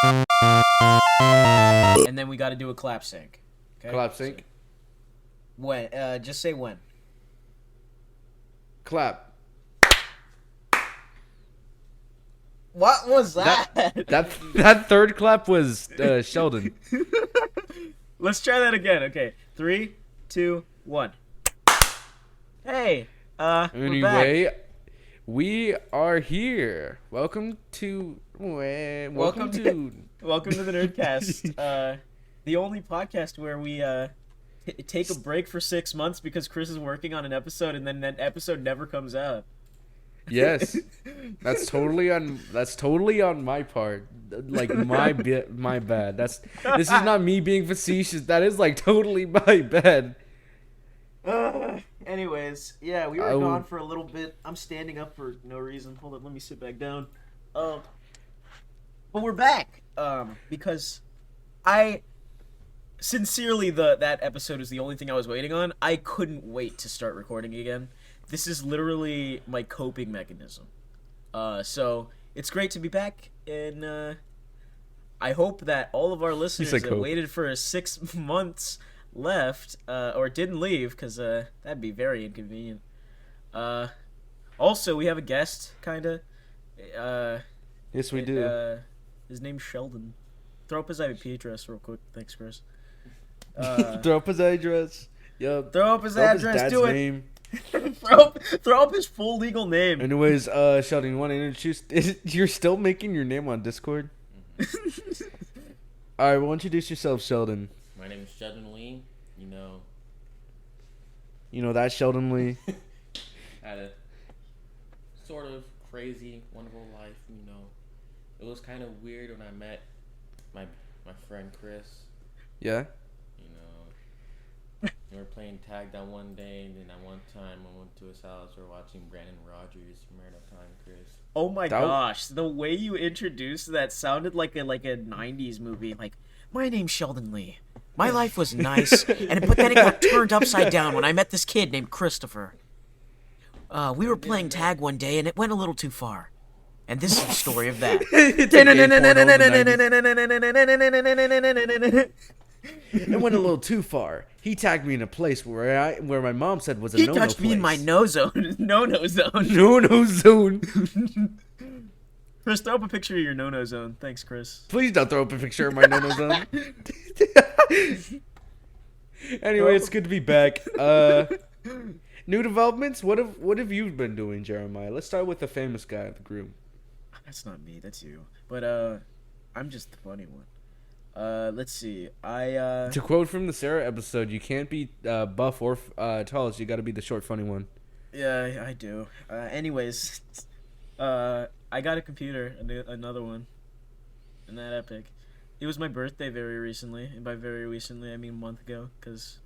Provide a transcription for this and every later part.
And then we got to do a clap sync. Okay? Clap sync. So, when? Just say when. Clap. What was that? That third clap was Sheldon. Let's try that again. Okay, 3, 2, 1. Hey, Anyway, we are here. Welcome to the Nurdcast. The only podcast where we take a break for 6 months because Chris is working on an episode and then that episode never comes out. Yes, that's totally on my part. Like my bad. This is not me being facetious. That is like totally my bad. Anyways, yeah, we were gone for a little bit. I'm standing up for no reason. Hold on, let me sit back down. But we're back. Because I sincerely that episode is the only thing I was waiting on. I couldn't wait to start recording again. This is literally my coping mechanism. So it's great to be back, and I hope that all of our listeners that waited for 6 months left or didn't leave, because that'd be very inconvenient. Also, we have a guest, kinda. Yes, we do. His name's Sheldon. Throw up his IP address real quick. Thanks, Chris. Throw up his address. Yep. Throw up his address. His Do it. Name. throw up his full legal name. Anyways, Sheldon, you want to introduce? You're still making your name on Discord? All right, well, introduce yourself, Sheldon. My name is Sheldon Lee. You know that Sheldon Lee. Had a sort of crazy, wonderful life. It was kind of weird when I met my friend Chris. Yeah. We were playing tag that one day, and then at one time I went to his house. We were watching Brandon Rogers from Murder Time, Chris. Oh my gosh, the way you introduced that sounded like a 90s movie. Like, my name's Sheldon Lee. My life was nice, but then it got turned upside down when I met this kid named Christopher. We were playing tag one day, and it went a little too far. And this is the story of that. It went a little too far. He tagged me in a place where my mom said was a no-no place. He touched me in my no zone. No-no zone. No-no zone. Chris, throw up a picture of your no-no zone. Thanks, Chris. Please don't throw up a picture of my no-no zone. Anyway, it's good to be back. New developments? What have you been doing, Jeremiah? Let's start with the famous guy of the group. That's not me. That's you. But I'm just the funny one. Let's see. To quote from the Sarah episode, you can't be buff or tallest. You got to be the short, funny one. Yeah, I do. Anyways, I got a computer, another one, and that epic. It was my birthday very recently, and by very recently I mean a month ago, because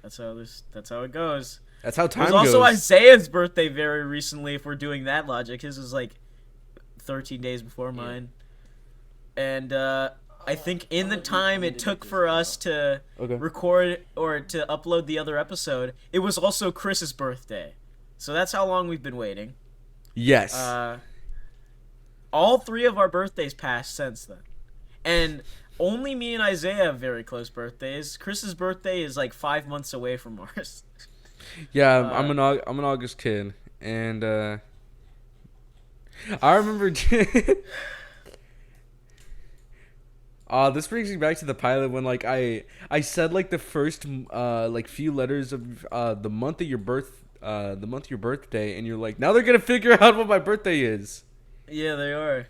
that's how it goes. That's how time goes. It was also Isaiah's birthday very recently. If we're doing that logic, his was like 13 days before mine, and I think in the time it took for us to record or to upload the other episode, it was also Chris's birthday. So that's how long we've been waiting. Yes. All three of our birthdays passed since then. And only me and Isaiah have very close birthdays. Chris's birthday is like 5 months away from ours. Yeah, I'm an August kid. And I remember... this brings me back to the pilot when like I said like the first like few letters of the month of your birthday, and you're like, now they're gonna figure out what my birthday is. Yeah, they are.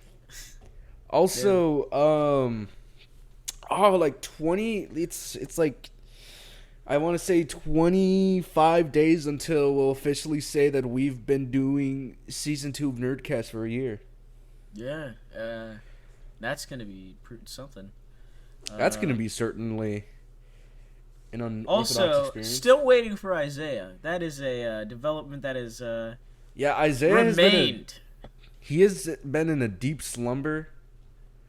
Also, like 20. It's like I want to say 25 days until we'll officially say that we've been doing season 2 of Nurdcast for a year. Yeah. That's going to be something. That's going to be certainly an unorthodox also, experience. Still waiting for Isaiah. That is a development that is Isaiah remained. He has been in a deep slumber.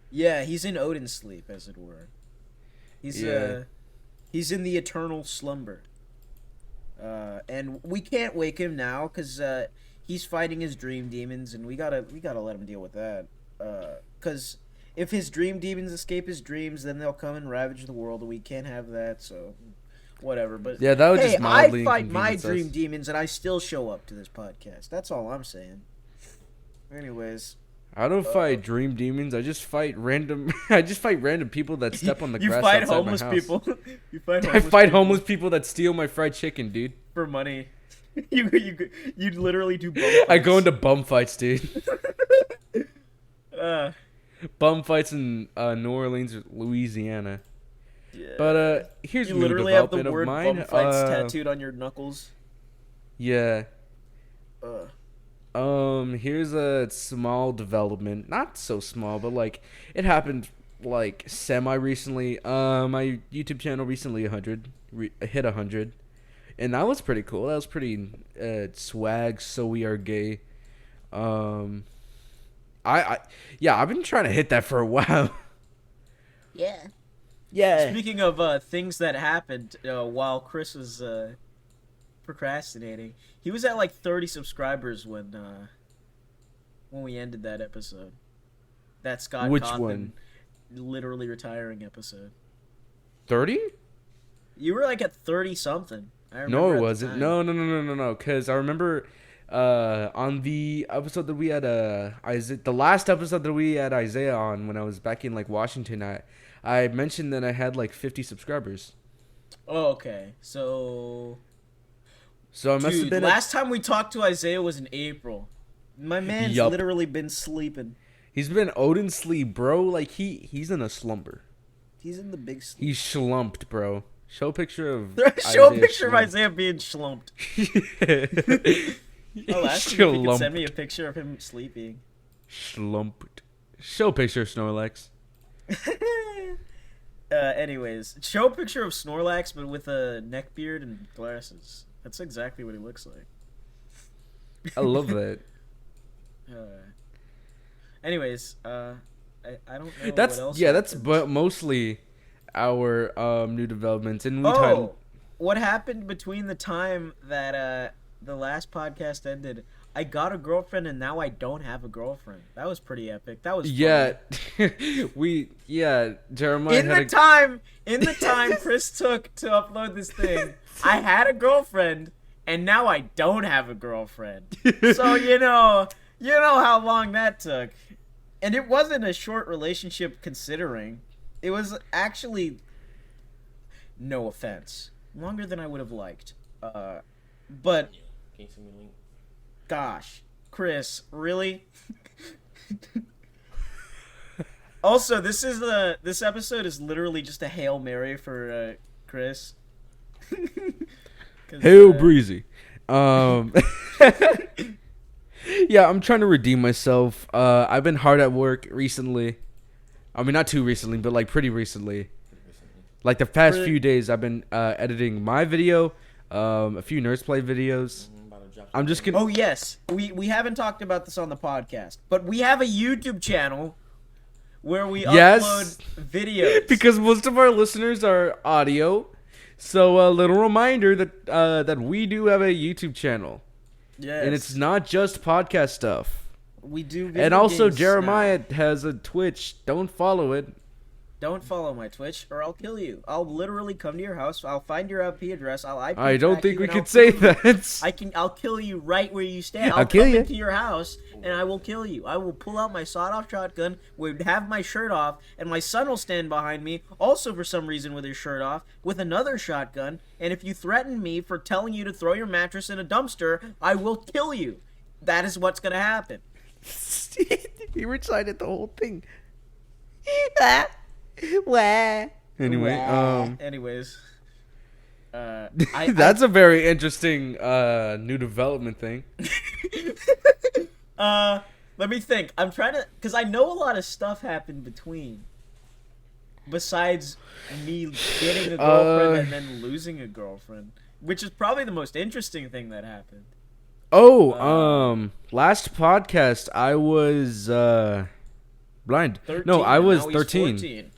Yeah, he's in Odin's sleep, as it were. He's in the eternal slumber. And we can't wake him now because he's fighting his dream demons, and we gotta let him deal with that. Because if his dream demons escape his dreams, then they'll come and ravage the world, and we can't have that. So, whatever. But yeah, that would hey, just mildly I fight my inconvenience dream us. demons, and I still show up to this podcast. That's all I'm saying. Anyways, I don't fight dream demons. I just fight random. I just fight random people that step on the you grass fight outside homeless my house. people. You fight I homeless fight people homeless people that steal my fried chicken, dude. for money. You literally do. I go into bum fights, dude. Uh, Bum fights in New Orleans, or Louisiana. yeah. But here's You new literally have the development of word mine. bum fights tattooed on your knuckles. Yeah. Uh, Here's a small development. Not so small, but like it happened like semi recently. My YouTube channel recently hit 100, and that was pretty cool. That was pretty swag. So we are gay. I've been trying to hit that for a while. Yeah. Speaking of things that happened while Chris was procrastinating, he was at like 30 subscribers when we ended that episode. That Scott Which Cawthon one? Literally retiring episode. 30? You were like at 30 something. I remember No, at it the wasn't. time. No. Because I remember on the episode that we had Isaiah, the last episode that we had Isaiah on when I was back in like Washington, I mentioned that I had like 50 subscribers. Oh, okay. So I must have been last time we talked to Isaiah was in April. My man's Yup. literally been sleeping. He's been Odin sleep, bro. Like he's in a slumber. He's in the big sleep. He's slumped, bro. Show a picture of Show a Isaiah picture slumped. of Isaiah being schlumped. I'll ask him if he can send me a picture of him sleeping. Slumped. Show a picture of Snorlax. Anyways, show a picture of Snorlax, but with a neck beard and glasses. That's exactly what he looks like. I love that. Anyways, I don't know That's what else that's happened. mostly our new developments, and we Oh, titled. what happened between the time that the last podcast ended? I got a girlfriend, and now I don't have a girlfriend. That was pretty epic. That was fun. Jeremiah In had the time Chris took to upload this thing, I had a girlfriend, and now I don't have a girlfriend. So you know how long that took, and it wasn't a short relationship considering. It was actually, no offense, longer than I would have liked. But Can you send me a link? gosh, Chris, really? Also, this episode is literally just a Hail Mary for Chris. Hail Breezy. Yeah, I'm trying to redeem myself. I've been hard at work recently. I mean, not too recently, but like pretty recently. Like the past few days, I've been editing my video, a few Nerds Play videos. I'm just gonna. Oh yes, we haven't talked about this on the podcast, but we have a YouTube channel where we upload videos. Because most of our listeners are audio. So a little reminder that we do have a YouTube channel. Yes. And it's not just podcast stuff. We do video And also games Jeremiah now. has a Twitch. Don't follow it. Don't follow my Twitch or I'll kill you. I'll literally come to your house. I'll find your IP address. I'll IP I don't track think you, we and could I'll say kill you. that. I'll kill you right where you stand. I'll kill come you. into your house and I will kill you. I will pull out my sawed-off shotgun, would have my shirt off, and my son will stand behind me, also for some reason with his shirt off, with another shotgun. And if you threaten me for telling you to throw your mattress in a dumpster, I will kill you. That is what's gonna happen. He recited the whole thing. Anyway, Anyways, that's a very interesting new development thing. Let me think. I'm trying to, because I know a lot of stuff happened between. Besides me getting a girlfriend and then losing a girlfriend, which is probably the most interesting thing that happened. Last podcast I was blind. 13, No, I was and now he's 13. 14.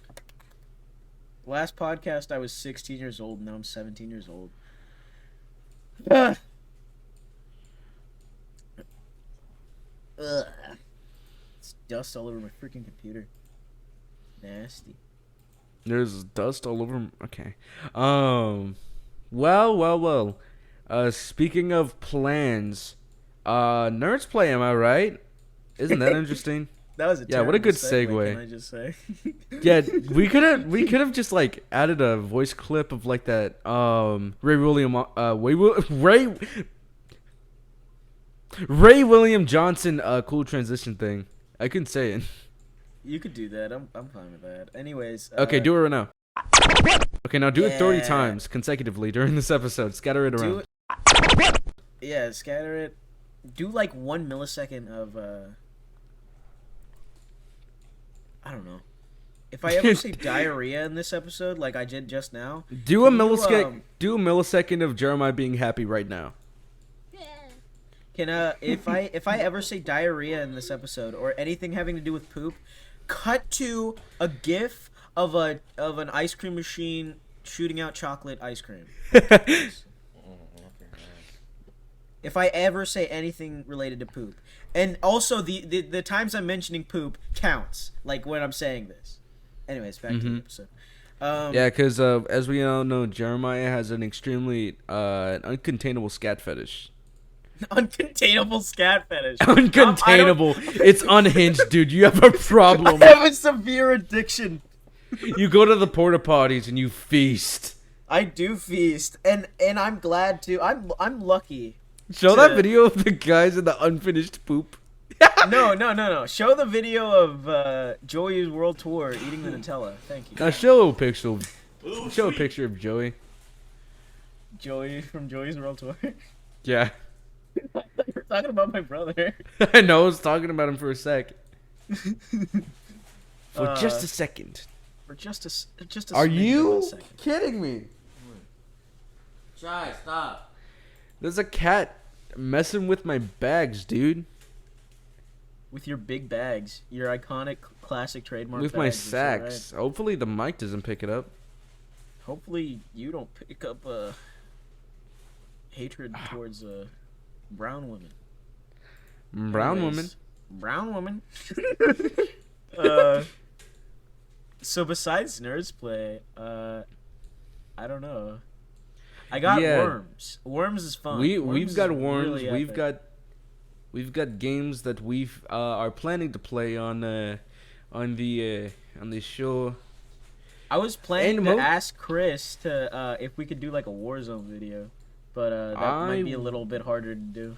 Last podcast I was 16 years old. Now I'm 17 years old. Ugh. It's dust all over my freaking computer. Nasty. There's dust all over. Okay. Well. Speaking of plans, Nerds Play, am I right? Isn't that interesting? That was what a good segue. Can I just say? Yeah, we could have just like added a voice clip of like that Ray William Johnson cool transition thing. I couldn't say it. You could do that. I'm fine with that. Anyways. Okay, do it right now. Okay, now do it 30 times consecutively during this episode. Scatter it around. Yeah, scatter it. Do like 1 millisecond of I don't know. If I ever say diarrhea in this episode, like I did just now, do a millisecond of Jeremiah being happy right now. Can if I ever say diarrhea in this episode or anything having to do with poop, cut to a GIF of an ice cream machine shooting out chocolate ice cream. If I ever say anything related to poop. And also the times I'm mentioning poop counts, like when I'm saying this. Anyways, back to the episode. Yeah, because as we all know, Jeremiah has an extremely uncontainable scat fetish. Uncontainable scat fetish. Uncontainable. It's unhinged, dude. You have a problem. I have a severe addiction. You go to the porta potties and you feast. I do feast, and I'm glad to. I'm lucky. Show that video of the guys in the unfinished poop. No. Show the video of Joey's World Tour eating the Nutella. Thank you. Now show a picture. Show a picture of Joey. Joey from Joey's World Tour. Yeah. I thought you were talking about my brother. I know. I was talking about him for a sec. For just a second. For just a. Are you kidding me? Try, stop. There's a cat messing with my bags, dude. With your big bags, your iconic classic trademark. With bags, my sacks. right? Hopefully the mic doesn't pick it up. Hopefully you don't pick up hatred towards brown women. Brown Anyways, woman. So besides Nerds Play, I don't know. I got worms. Worms is fun. We've got worms. Really we've got games that we are planning to play on the show. I was planning to ask Chris to if we could do like a Warzone video, but that might be a little bit harder to do.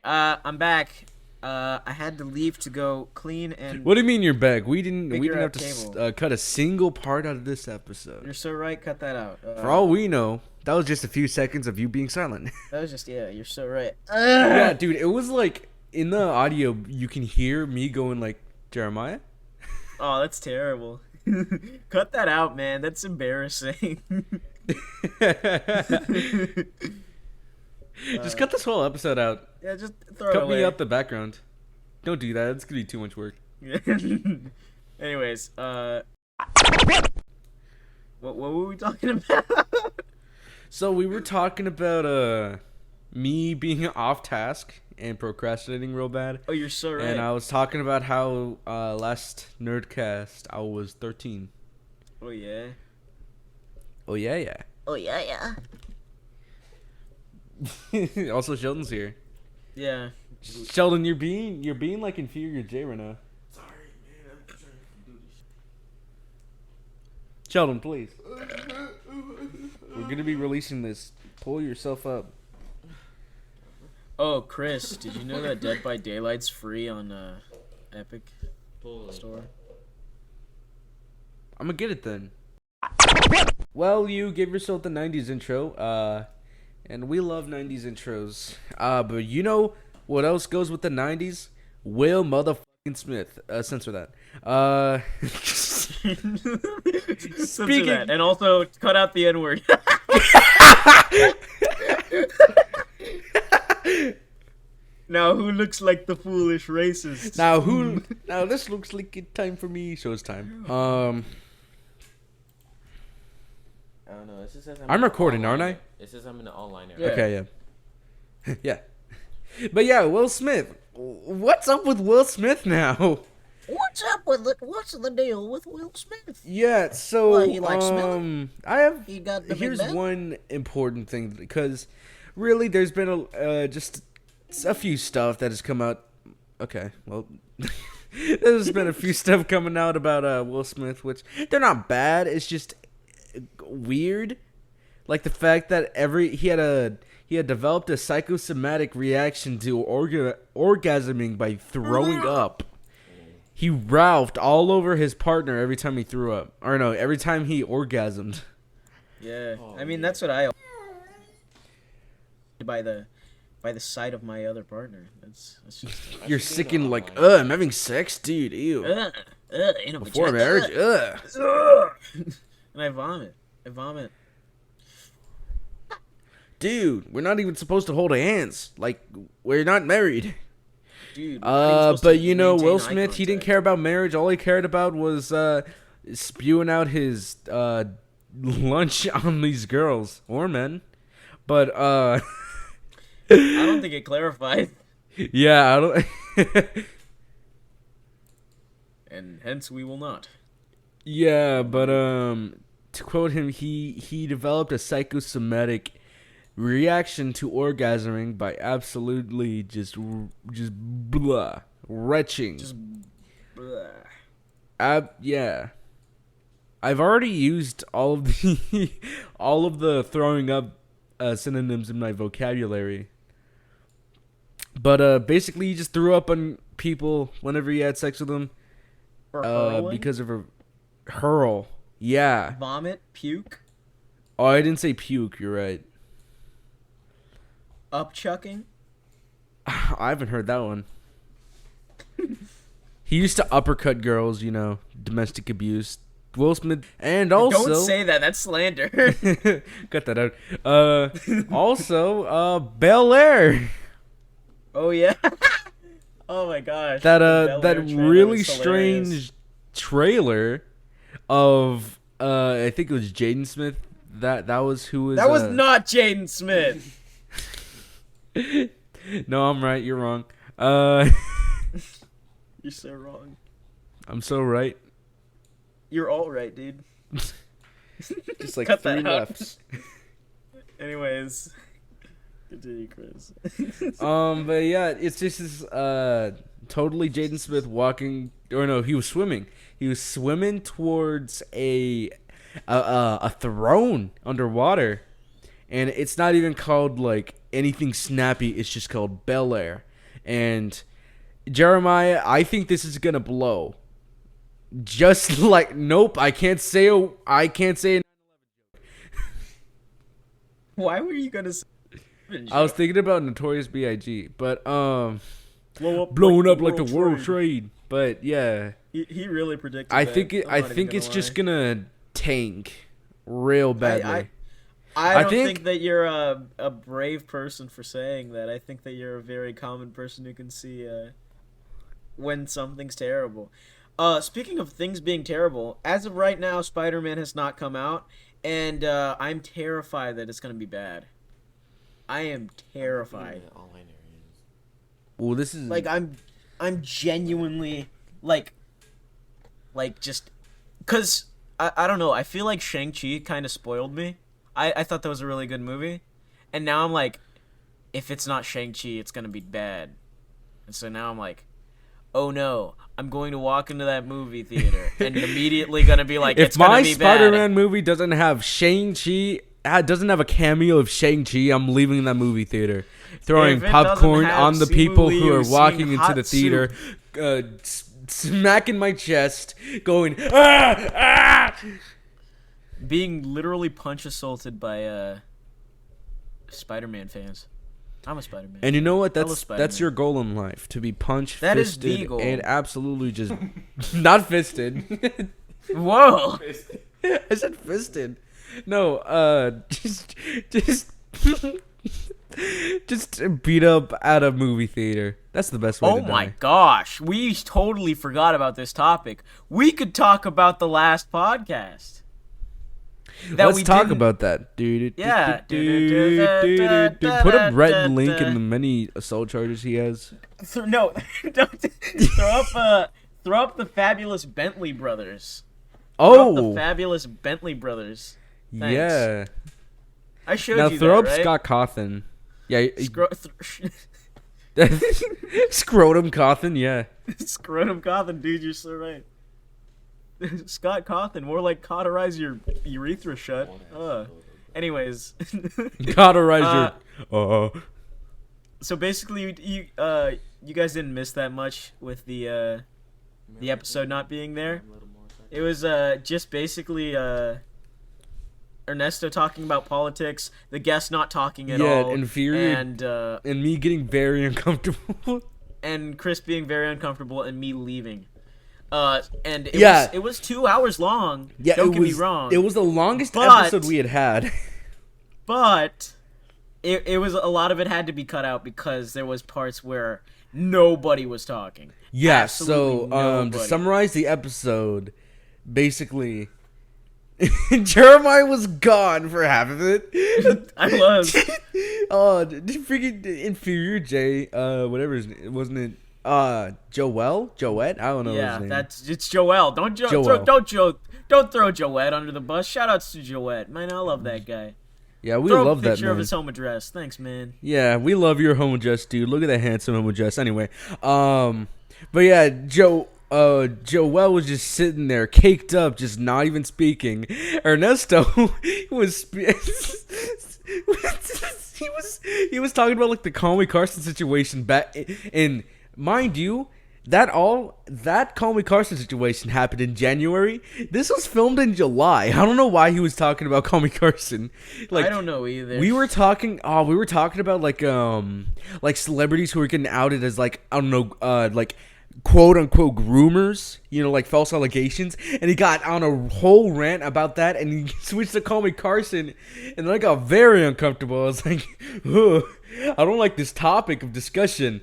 I'm back. I had to leave to go clean and. What do you mean you're back? We didn't have to cut a single part out of this episode. You're so right. Cut that out. For all we know, that was just a few seconds of you being silent. That was just You're so right. Yeah, dude. It was like in the audio you can hear me going like Jeremiah. Oh, that's terrible. Cut that out, man. That's embarrassing. Just cut this whole episode out. Yeah, just throw it away. Cut me out the background. Don't do that. It's gonna be too much work. Anyways, what were we talking about? So we were talking about me being off task and procrastinating real bad. Oh, you're so right. And I was talking about how last Nerdcast I was 13. Oh yeah. Oh yeah. Oh yeah. Also, Sheldon's here. Yeah. Sheldon, you're being like inferior J right now. Sorry, man. I'm trying to do this. Sheldon, please. We're gonna be releasing this. Pull yourself up. Oh, Chris, did you know that Dead by Daylight's free on Epic Store? I'm gonna get it then. Well, you gave yourself the 90s intro, and we love 90s intros. But you know what else goes with the 90s? Will motherfucking Smith. Censor that. Censor that. And also cut out the N-word. Now who looks like the foolish racist? Now this looks like it's time for me. So it's time. I don't know. It just says I'm recording, aren't I? It says I'm in the online area. Yeah. Okay, yeah. Yeah. But yeah, Will Smith. What's up with Will Smith now? What's up with it? What's the deal with Will Smith? Yeah, so What, he likes smelling? I have. He got the big Here's bell? one important thing because really, there's been just a few stuff that has come out. Okay, well, there's been a few stuff coming out about Will Smith, which they're not bad. It's just weird, like the fact that he had developed a psychosomatic reaction to orgasming by throwing up. He ralphed all over his partner every time he threw up. Or no, every time he orgasmed. Yeah, I mean that's what I by the sight of my other partner. That's just You're sicking like, I'm having sex, dude. Ew. in a Before vagina. marriage, And I vomit. Dude, we're not even supposed to hold hands. Like, we're not married. Dude. But you know, Will Smith, he didn't care about marriage. All he cared about was spewing out his lunch on these girls or men. But I don't think it clarified. yeah, I don't. And hence we will not. Yeah, but to quote him, he developed a psychosomatic reaction to orgasming by absolutely just blah, retching. Just blah. Yeah. I've already used all of the throwing up synonyms in my vocabulary. But basically, he just threw up on people whenever he had sex with them. Because of a hurl. Yeah. Vomit, puke, Oh, I didn't say puke. You're right. upchucking. I haven't heard that one. He used to uppercut girls, you know, domestic abuse. Will Smith, and also Don't say that. That's slander. cut that out. Also, Bel Air. Oh yeah. Oh my gosh. That The Bel Air that trailer really was hilarious. strange trailer of I think it was Jaden Smith. That was who was. That was not Jaden Smith. No, I'm right. You're wrong. You're so wrong. I'm so right. You're all right, dude. Just like Cut 3 that out. lefts. Anyways, continue, Chris. But yeah, it's just this totally Jaden Smith walking, or no, he was swimming. He was swimming towards a throne underwater, and it's not even called like anything snappy. It's just called Bel Air. And Jeremiah, I think this is gonna blow. Just like nope, I can't say it. Why were you gonna say? I was thinking about Notorious B.I.G., but blowing up like the World Trade. But yeah, He really predicted. I that. think I'm not even it's gonna just lie. gonna tank real badly. I don't think that you're a brave person for saying that. I think that you're a very common person who can see when something's terrible. Speaking of things being terrible, as of right now, Spider-Man has not come out, and I'm terrified that it's gonna be bad. I am terrified. All I know is Well, this is Like I'm genuinely like just because I don't know. I feel like Shang-Chi kind of spoiled me. I thought that was a really good movie, and now I'm like, if it's not Shang-Chi, it's gonna be bad. And so now I'm like, oh no, I'm going to walk into that movie theater and immediately gonna be like, if it's gonna my be Spider-Man bad. movie doesn't have Shang-Chi, doesn't have a cameo of Shang-Chi, I'm leaving that movie theater, throwing If it popcorn doesn't have on the Simu people who Liu are walking singing into Hot the theater, smacking my chest, going ah. Being literally punch assaulted by Spider-Man fans. I'm a Spider-Man. And you know what? I love That's Spider-Man. your goal in life, to be punch That is fisted the goal. and absolutely just not fisted. Whoa! I said fisted. No, just beat up at a movie theater. That's the best way Oh to my die. gosh, we totally forgot about this topic. We could talk about the last podcast. Let's talk about that, dude. Yeah. Put a red link in the many assault charges he has. No, don't Throw up the fabulous Bentley brothers. Oh, the fabulous Bentley brothers. Thanks. Yeah. I showed now you throw up right? Scott Cawthon. Yeah. Scrotum Cawthon. Yeah. Scrotum Cawthon, dude. You're so right. Scott Cawthon, more like cauterize your urethra shut. Anyways. Cauterize your. So basically, you guys didn't miss that much with the episode not being there. It was just basically Ernesto talking about politics, the guest not talking at all, infuriating, and me getting very uncomfortable, and Chris being very uncomfortable, and me leaving. And it was 2 hours long. Yeah, don't get me wrong. It was the longest episode we had. But it was a lot of it had to be cut out because there was parts where nobody was talking. Yeah. Absolutely nobody. To summarize the episode, basically, Jeremiah was gone for half of it. I was. Oh, freaking inferior Jay. Whatever his name, wasn't it? Joette? I don't know. Yeah, his name. it's Joel. Don't throw Joette under the bus. Shout outs to Joette, man. I love that guy. Yeah, we throw love that man. Picture of his home address. Thanks, man. Yeah, we love your home address, dude. Look at that handsome home address. Anyway, but yeah, Joel was just sitting there, caked up, just not even speaking. Ernesto was he was talking about like the Call Me Carson situation back, and mind you, that Call Me Carson situation happened in January. This was filmed in July. I don't know why he was talking about Call Me Carson. Like, I don't know either. We were talking about like celebrities who were getting outed as like, I don't know, like quote unquote groomers, like false allegations, and he got on a whole rant about that, and he switched to Call Me Carson, and then I got very uncomfortable. I was like, ugh, I don't like this topic of discussion.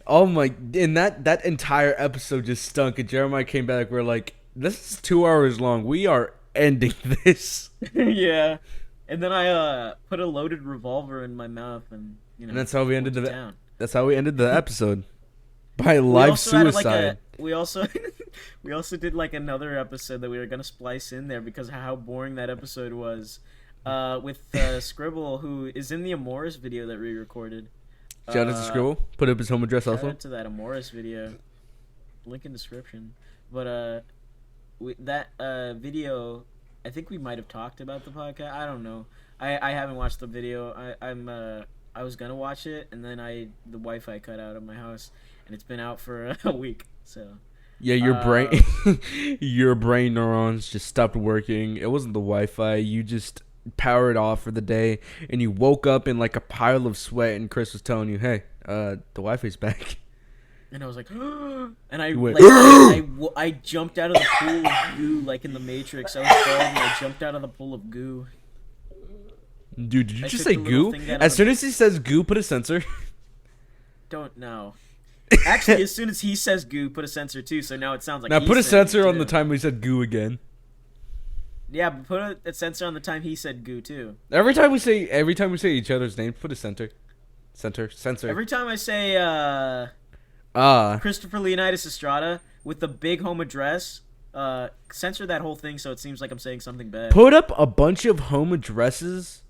Oh my! And that entire episode just stunk. And Jeremiah came back. We're like, this is 2 hours long. We are ending this. Yeah. And then I put a loaded revolver in my mouth, and and that's how we ended the episode by live suicide. We also did like another episode that we were gonna splice in there because of how boring that episode was, with Scribble, who is in the Amoris video that we recorded. Shout out to Scribble. Put up his home address also. Shout out to that Amoris video. Link in description. But that video, I think we might have talked about the podcast. I don't know. I haven't watched the video. I was gonna watch it, and then the Wi-Fi cut out of my house, and it's been out for a week. So. Yeah, your brain neurons just stopped working. It wasn't the Wi-Fi. You just powered off for the day, and you woke up in like a pile of sweat, and Chris was telling you, hey, the Wi-Fi's back. And I was like, and I jumped out of the pool of goo like in the Matrix. I was bald and I jumped out of the pool of goo. Dude, did you just say goo? As soon as he says goo, put a sensor. Don't know. Actually, as soon as he says goo, put a sensor too, so now it sounds like now put a sensor on the time we said goo again. Yeah, but put a sensor on the time he said goo too. Every time we say each other's names, put a sensor. Every time I say Christopher Leonidas Estrada with the big home address, censor that whole thing so it seems like I'm saying something bad. Put up a bunch of home addresses,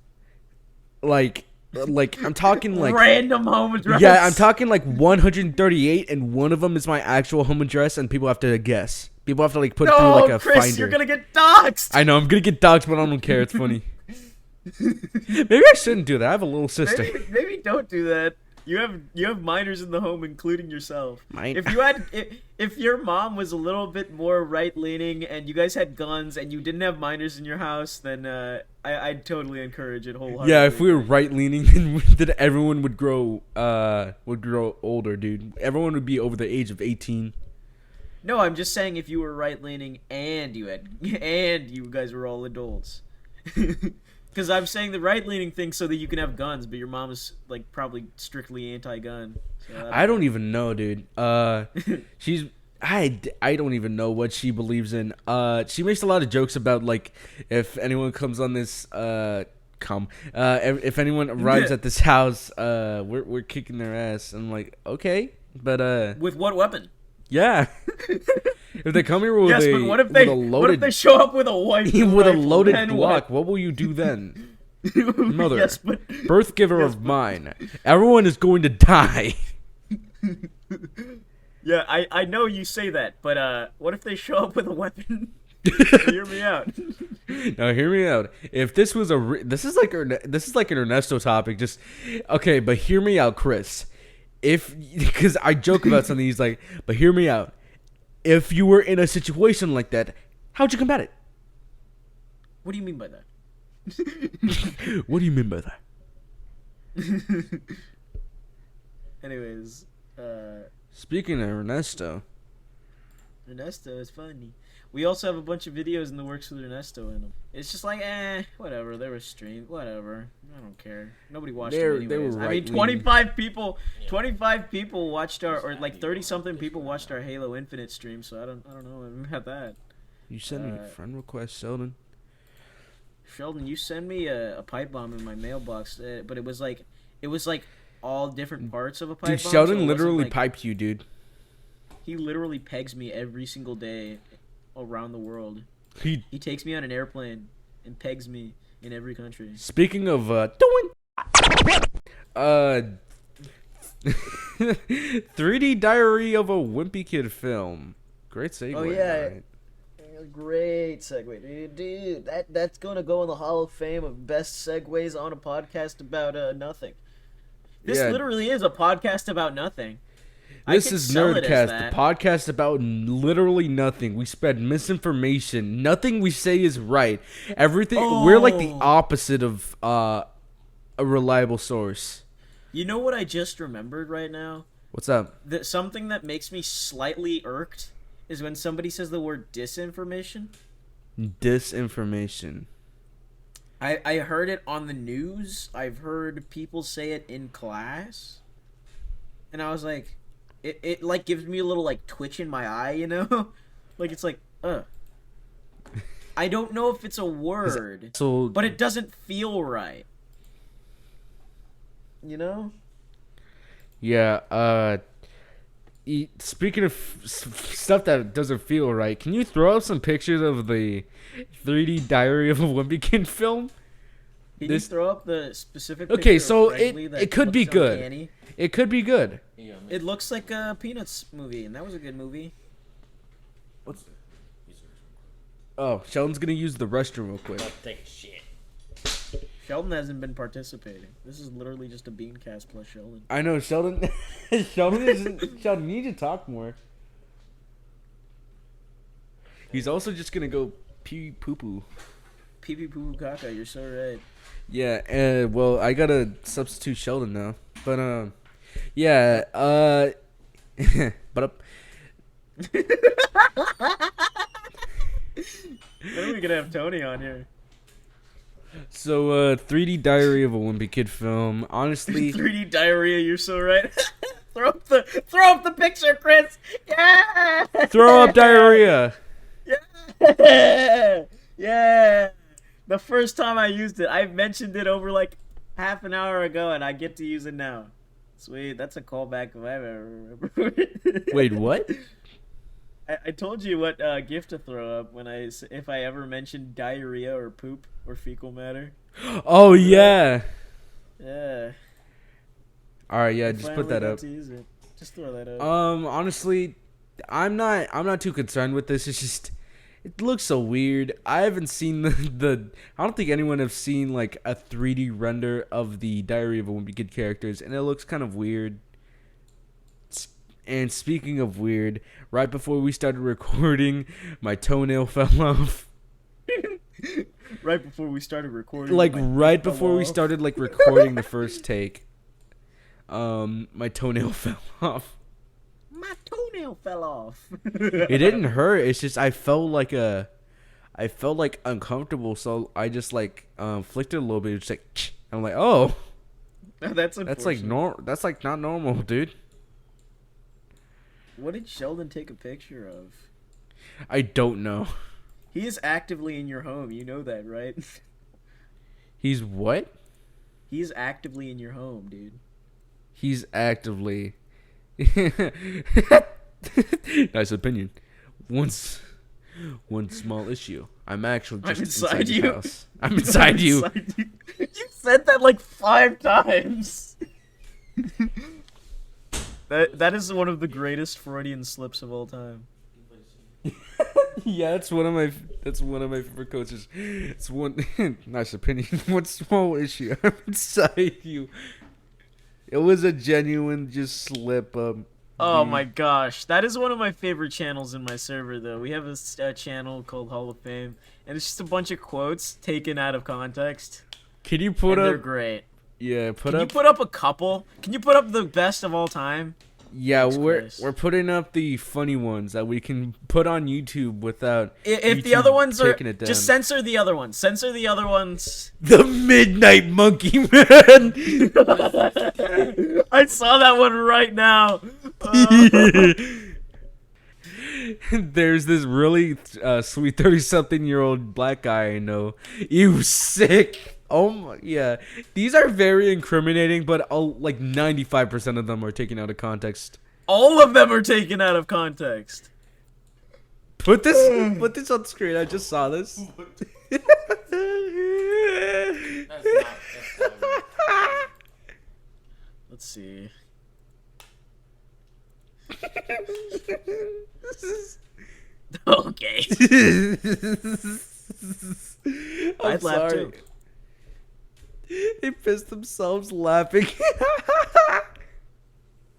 like I'm talking like random home address. Yeah, I'm talking like 138, and one of them is my actual home address, and people have to guess. People have to like put through like a Chris, finder. You're gonna get doxxed. I know I'm gonna get doxxed, but I don't care. It's funny. Maybe I shouldn't do that. I have a little sister. Maybe don't do that. You have minors in the home, including yourself. If your mom was a little bit more right leaning and you guys had guns and you didn't have minors in your house, then I'd totally encourage it wholeheartedly. Yeah, if we were right leaning, then everyone would grow older, dude. Everyone would be over the age of 18. No, I'm just saying if you were right leaning and you guys were all adults. Because I'm saying the right-leaning thing so that you can have guns, but your mom is like probably strictly anti-gun. So I don't even know, dude. I don't even know what she believes in. She makes a lot of jokes about like if anyone comes on this if anyone arrives at this house, we're kicking their ass. I'm like, okay, but with what weapon? Yeah. If they come here with yes, a but what if loaded, what if they show up with a white with a rifle, loaded then Glock, what will you do then? what? Mother, Yes, but birth giver yes, of mine. Everyone is going to die. yeah, I know you say that, but what if they show up with a weapon? Hear me out. Now hear me out. If this was this is like an Ernesto topic. Just okay, but hear me out, Chris. Because I joke about something, he's like, but hear me out. If you were in a situation like that, how'd you combat it? What do you mean by that? What do you mean by that? Anyways, Speaking of Ernesto is funny. We also have a bunch of videos in the works with Ernesto in them. It's just like, whatever. They were streamed, whatever. I don't care. Nobody watched them anyways. They were I mean, 25 people watched or like 30 something people watched our Halo Infinite stream. So I don't know about that. You sent me a friend request, Sheldon. Sheldon, you send me a pipe bomb in my mailbox, but it was like all different parts of a pipe bomb. Dude, Sheldon so literally like, piped you, dude. He literally pegs me every single day around the world. He takes me on an airplane and pegs me in every country. Speaking of doing 3D Diary of a Wimpy Kid film. Great segue. Oh yeah. Right? Great segue, dude. That's gonna go in the Hall of Fame of best segues on a podcast about nothing. This literally is a podcast about nothing. This is Nurdcast, the podcast about literally nothing. We spread misinformation. Nothing we say is right. Everything we're like the opposite of a reliable source. You know what I just remembered right now? What's up? Something that makes me slightly irked is when somebody says the word disinformation. Disinformation. I heard it on the news. I've heard people say it in class. And I was like, it like gives me a little like twitch in my eye, you know? Like it's like, I don't know if it's a word, but it doesn't feel right. You know? Yeah, speaking of stuff that doesn't feel right, can you throw up some pictures of the 3D Diary of a Wimpy Kid film? Can you throw up the specific Okay, picture so of Presley that it could be good. uncanny? It could be good. It looks like a Peanuts movie, and that was a good movie. Oh, Sheldon's gonna use the restroom real quick. Take a shit. Sheldon hasn't been participating. This is literally just a Beancast plus Sheldon. I know, Sheldon. Sheldon, you need to talk more. He's also just gonna go pee poo poo. Pee pee poo poo caca. You're so right. Yeah. Well, I gotta substitute Sheldon now. But yeah. But When are we gonna have Tony on here? So 3D Diary of a Wimpy Kid film. Honestly, 3D diarrhea. You're so right. throw up the picture, Chris. Yeah. throw up diarrhea. Yeah. Yeah. The first time I used it, I mentioned it over like half an hour ago, and I get to use it now. Sweet. That's a callback if I ever remember. Wait, what? I told you what gift to throw up if I ever mentioned diarrhea or poop or fecal matter. Oh yeah. Yeah. All right, yeah, just put that up. To use it. Just throw that up. Honestly, I'm not too concerned with this. It's just it looks so weird. I haven't seen the I don't think anyone have seen like a 3D render of the Diary of a Wimpy Kid characters, and it looks kind of weird. And speaking of weird, right before we started recording, my toenail fell off. Right before we started recording. Like right before we started like recording the first take. My toenail fell off. My toenail fell off. It didn't hurt. It's just I felt like uncomfortable, so I just like flicked it a little bit. It's like I'm like, oh, that's like That's like not normal, dude. What did Sheldon take a picture of? I don't know. He is actively in your home. You know that, right? He's what? He's actively in your home, dude. He's actively. Nice opinion. One small issue. I'm actually just inside your you. house. I'm inside you. You said that like 5 times. That is one of the greatest Freudian slips of all time. Yeah, that's one of my favorite coaches. It's one nice opinion. One small issue. I'm inside you. It was a genuine just slip up. Oh my gosh, that is one of my favorite channels in my server. Though we have a channel called Hall of Fame, and it's just a bunch of quotes taken out of context. Can you put and up? They're great. Yeah, Can you put up a couple? Can you put up the best of all time? Yeah, Jesus we're putting up the funny ones that we can put on YouTube without. If YouTube the other ones are, taking it down. just censor the other ones. Censor the other ones. The Midnight Monkey Man. I saw that one right now. There's this really sweet 30-something-year-old black guy I know. You sick. Oh my, yeah. These are very incriminating, but like 95% of them are taken out of context. All of them are taken out of context. Put this on screen. I just saw this. Let's see. Okay. I'm laugh sorry. too. They pissed themselves laughing.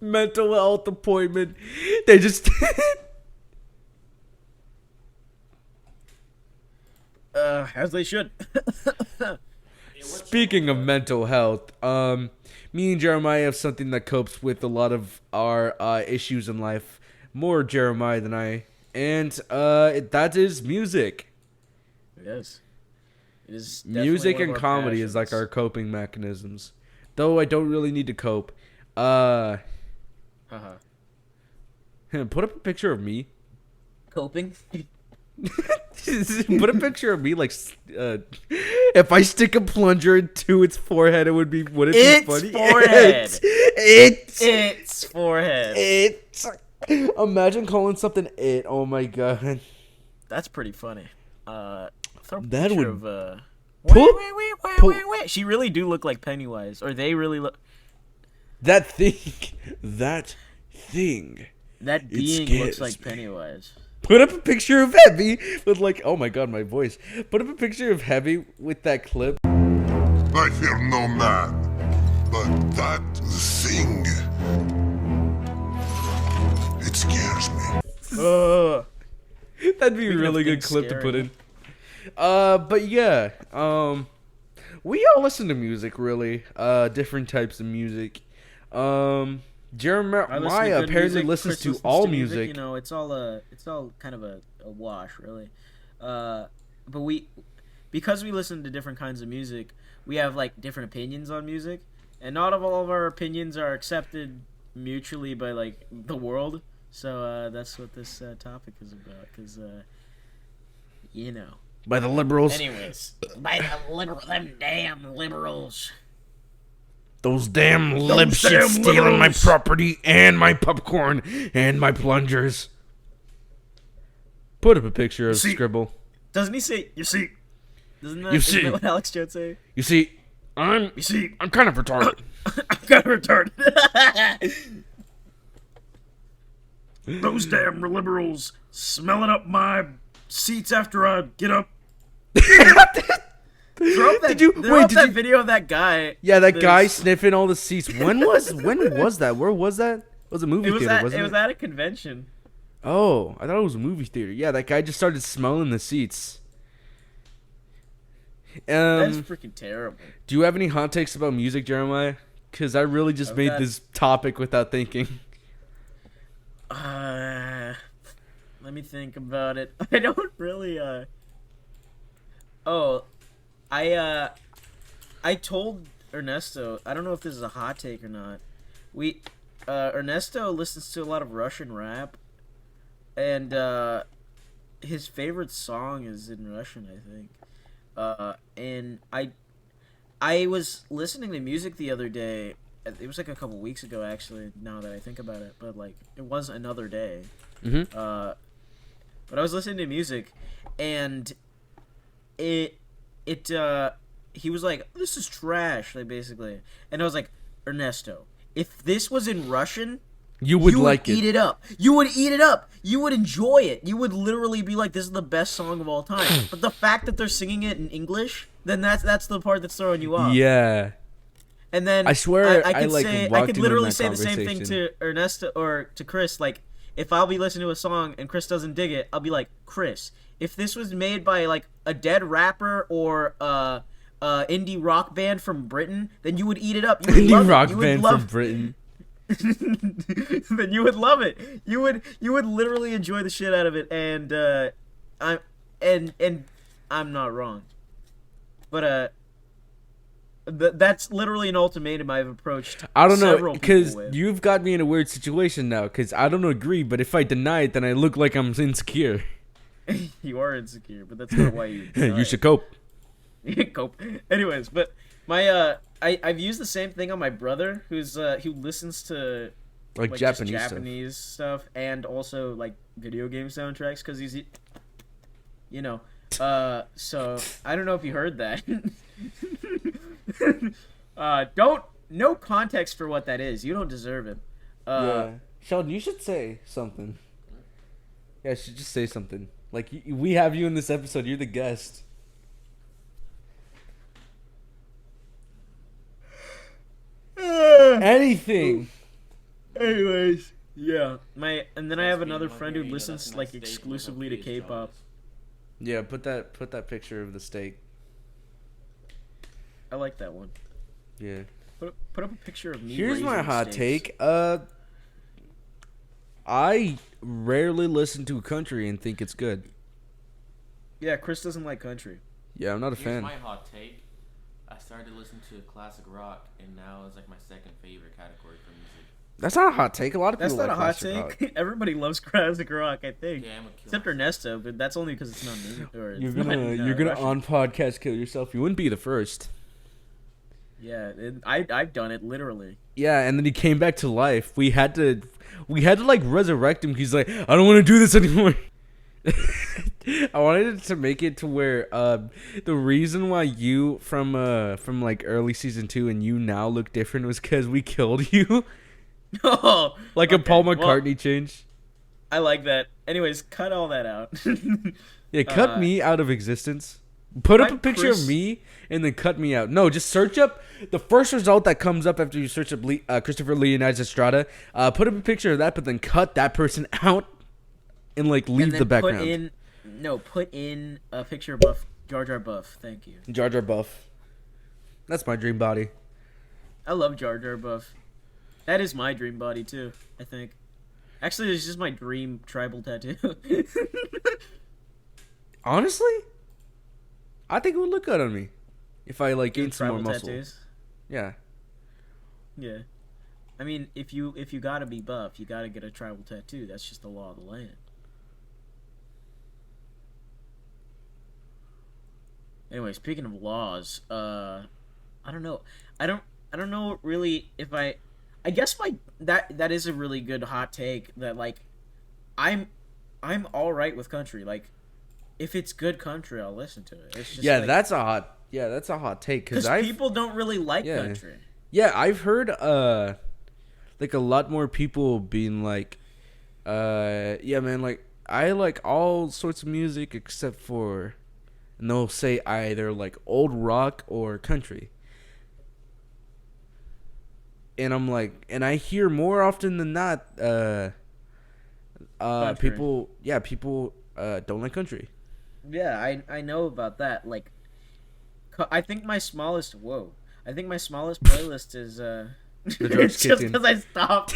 Mental health appointment. They just. As they should. Speaking of mental health, me and Jeremiah have something that copes with a lot of our issues in life. More Jeremiah than I, and that is music. Yes. It is Music and comedy is like our coping mechanisms. Though I don't really need to cope. Put up a picture of me. Coping? Put a picture of me like if I stick a plunger into its forehead, would it be funny? Forehead. Its forehead. Imagine calling something it. Oh my god. That's pretty funny. Throw a That picture would- of Pull- wait. She really do look like Pennywise, or they really look. That thing. That being scares looks like me. Pennywise. Put up a picture of Heavy with like, oh my god, my voice. Put up a picture of Heavy with that clip. I fear no man, but that thing, it scares me. That'd be a Speaking of really good things clip to put scaring in. But yeah, we all listen to music, really. Different types of music. Jeremiah apparently listens to all music. You know, it's all kind of a wash, really. But because we listen to different kinds of music, we have like different opinions on music, and not all of our opinions are accepted mutually by like the world. So that's what this topic is about, because you know. By the liberals. Anyways, by them damn liberals. Those damn libs stealing my property and my popcorn and my plungers. Put up a picture of Scribble. Doesn't he say, you see? Isn't see. that what Alex Jones say? You see, I'm kind of retarded. I'm kind of retarded. Those damn liberals smelling up my seats after I get up. Throw up that video of that guy? Yeah, that guy sniffing all the seats. When was that? Where was that? It was a movie theater, wasn't it? It was at a convention. Oh, I thought it was a movie theater. Yeah, that guy just started smelling the seats. That's freaking terrible. Do you have any hot takes about music, Jeremiah? Because I really just made this topic without thinking. Let me think about it. I don't really. I told Ernesto. I don't know if this is a hot take or not. Ernesto listens to a lot of Russian rap, and his favorite song is in Russian, I think. And I was listening to music the other day, it was like a couple weeks ago actually. Now that I think about it, but like it was another day. Mm-hmm. But I was listening to music, and he was like, "This is trash," like basically, and I was like, Ernesto, if this was in Russian. You would like eat it up. You would eat it up. You would enjoy it. You would literally be like, "This is the best song of all time." But the fact that they're singing it in English, then that's the part that's throwing you off. Yeah. And then I swear I could like say I could literally say the same thing to Ernesto or to Chris. Like, if I'll be listening to a song and Chris doesn't dig it, I'll be like, Chris, if this was made by like a dead rapper or indie rock band from Britain, then you would eat it up. You would indie rock band from Britain. Then you would love it. You would literally enjoy the shit out of it, and I'm not wrong. But that's literally an ultimatum I've approached. I don't know, because you've got me in a weird situation now. Because I don't agree, but if I deny it, then I look like I'm insecure. You are insecure, but that's not why you. You should cope. Cope. Anyways, but my I've used the same thing on my brother, who listens to like Japanese stuff and also like video game soundtracks, because he's, so I don't know if you heard that. No context for what that is. You don't deserve it. Yeah. Sheldon, you should say something. Yeah, I should just say something. Like, we have you in this episode. You're the guest. Anything. Anyways, yeah. And then I have another friend who listens like exclusively to K-pop. Yeah, put that picture of the steak. I like that one. Yeah. Put up a picture of me. Here's my hot steaks. take. I rarely listen to country and think it's good. Yeah, Chris doesn't like country. Yeah, I'm not a fan. Here's my hot take. I started listening to classic rock, and now it's like my second favorite category for music. That's not a hot take. A lot of people like classic rock. That's not a hot take. Everybody loves classic rock, I think. Yeah, except Ernesto, but that's only because it's not music. You're gonna on podcast kill yourself. You wouldn't be the first. Yeah, I've done it literally. Yeah, and then he came back to life. We had to like resurrect him. He's like, I don't want to do this anymore. I wanted to make it to where the reason why you from like early season 2 and you now look different was because we killed you. Oh, like a Paul McCartney change. I like that. Anyways, cut all that out. Yeah, cut me out of existence. Put up a picture of me and then cut me out. No, just search up the first result that comes up after you search up Christopher Leonidas Estrada. Put up a picture of that, but then cut that person out and like leave the background. Put in a picture of Jar Jar Buff. Thank you. Jar Jar Buff. That's my dream body. I love Jar Jar Buff. That is my dream body too, I think. Actually, it's just my dream tribal tattoo. Honestly, I think it would look good on me if I like gained some more muscle. Tattoos? Yeah. Yeah. I mean, if you gotta be buff, you gotta get a tribal tattoo. That's just the law of the land. Anyway, speaking of laws, I don't know. I don't know really if I guess that is a really good hot take that like I'm all right with country. Like if it's good country, I'll listen to it. It's just that's a hot take because people don't really like country. Yeah, I've heard like a lot more people being like yeah man, like I like all sorts of music except for, and they'll say either like old rock or country. And I'm like, and I hear more often than not, people don't like country. Yeah, I know about that. Like, I think my smallest playlist is it's just because I stopped.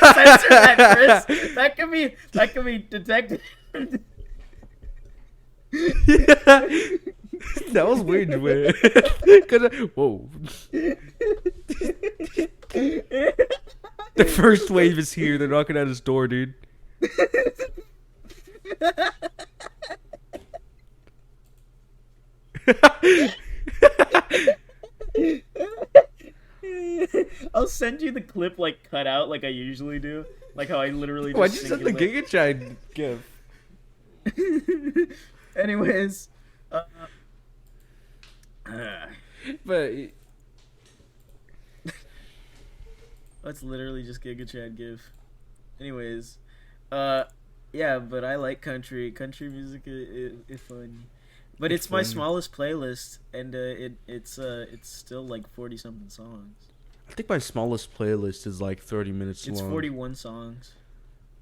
Censor that, Chris. That can be detected. Yeah. That was weird. Whoa. The first wave is here. They're knocking at his door, dude. I'll send you the clip like cut out like I usually do, like how I literally. Why'd you send the Giga Chad gif? Anyways, But that's literally just Giga Chad gif. Anyways, yeah, but I like country. Country music is fun. But it's my smallest playlist, and it's still like 40 something songs. I think my smallest playlist is like 30 minutes long. It's 41 songs.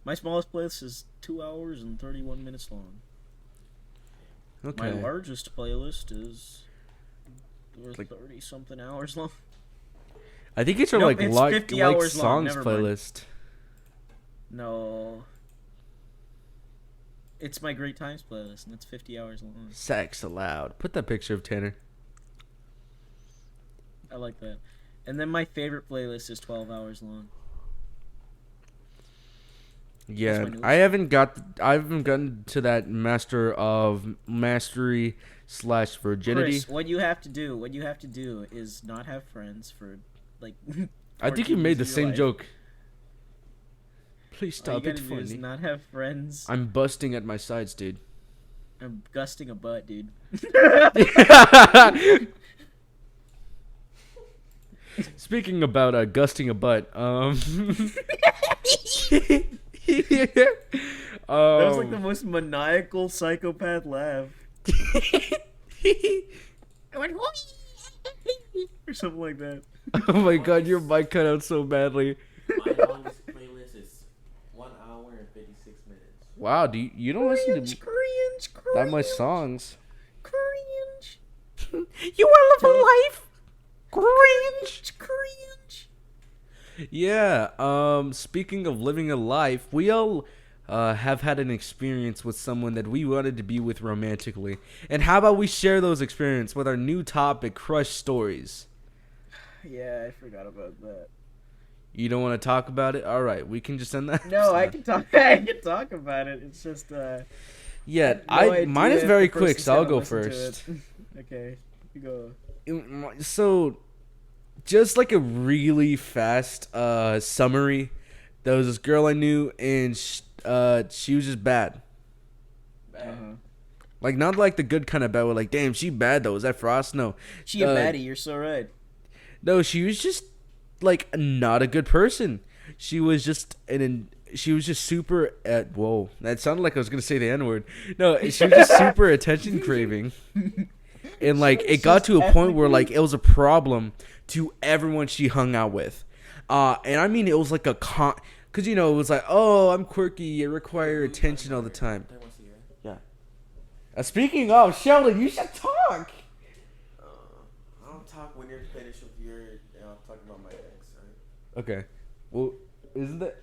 My smallest playlist is 2 hours and 31 minutes long. Okay. My largest playlist is like 30 something hours long. I think it's your Nope, like it's like 50 hours long. songs Never mind. playlist. No. It's my Great Times playlist, and it's 50 hours long. Sex allowed. Put that picture of Tanner. I like that. And then my favorite playlist is 12 hours long. Yeah, I haven't gotten to that mastery / virginity. Chris, what you have to do is not have friends for like. I think you made the same life. joke. Please All stop you it, gotta do is funny. not have friends. I'm busting at my sides, dude. I'm gusting a butt, dude. Speaking about gusting a butt, That was like the most maniacal psychopath laugh. Or something like that. Oh my god, your mic cut out so badly. My longest playlist is 1 hour and 56 minutes. Wow, you don't listen to Cringe, that much songs. Cringe. You want to live a life? Cringe. Yeah, speaking of living a life, we all have had an experience with someone that we wanted to be with romantically. And how about we share those experiences with our new topic, Crush Stories? Yeah, I forgot about that. You don't want to talk about it? All right, we can just end that. No, I can talk. I can talk about it. It's just yeah, no mine is idea very if the quick, person's so I'll gonna go listen to first. it. Okay, you go. So, just like a really fast summary, there was this girl I knew, and she was just bad. Uh-huh. Like, not like the good kind of bad, where like, damn, she bad though. Is that Frost? No. She a baddie. You're so right. No, she was just like not a good person. She was just super whoa, that sounded like I was gonna say the N-word. No, she was just super attention craving. And like it got to a point where like it was a problem to everyone she hung out with. And I mean it was like cause it was like, oh, I'm quirky, I require attention all the time. Yeah. Speaking of, Sheldon, you should talk. I'll talk when you're finished with your. I'll talk about my ex. Right? Okay. Well, isn't that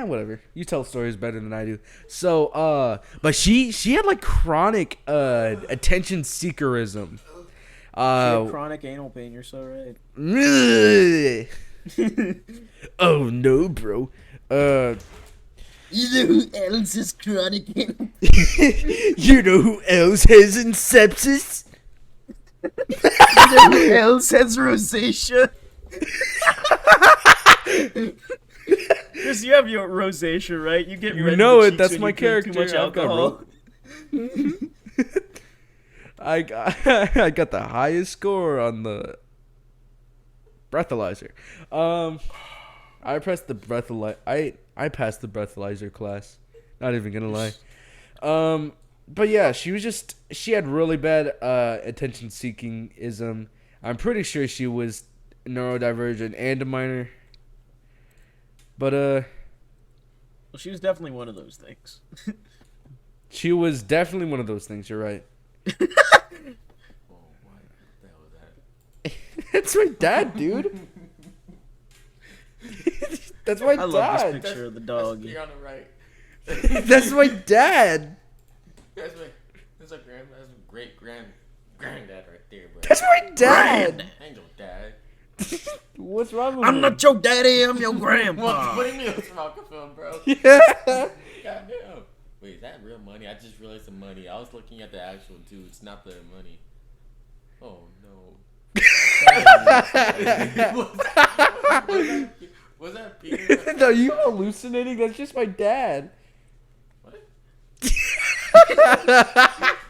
whatever. You tell stories better than I do. So, but she had like chronic attention seekerism. Chronic anal pain. You're so right. Oh no, bro. You know who else is chronic anal? You know who else has sepsis? You know who else has rosacea? Chris, you have your rosacea, right? You get red in the cheeks that's when my you drink character. Too much alcohol. I got the highest score on the breathalyzer. I passed the breathalyzer class. Not even gonna lie. But yeah, she had really bad attention seekingism. I'm pretty sure she was neurodivergent and a minor. But well, she was definitely one of those things. she was definitely one of those things. You're right. Oh, what the hell was that? That's my dad, dude. That's my I love this dad. picture of the dog. You're on the right. That's my dad. That's a great granddad right there, bro. That's my dad. Angel dad. What's wrong with I'm you? not your daddy, I'm your grandpa. What do you mean it's film, bro? Yeah. Goddamn. Wait, is that real money? I just realized the money. I was looking at the actual dudes, not the money. Oh no. Was that Peter? No, you hallucinating? That's just my dad. What?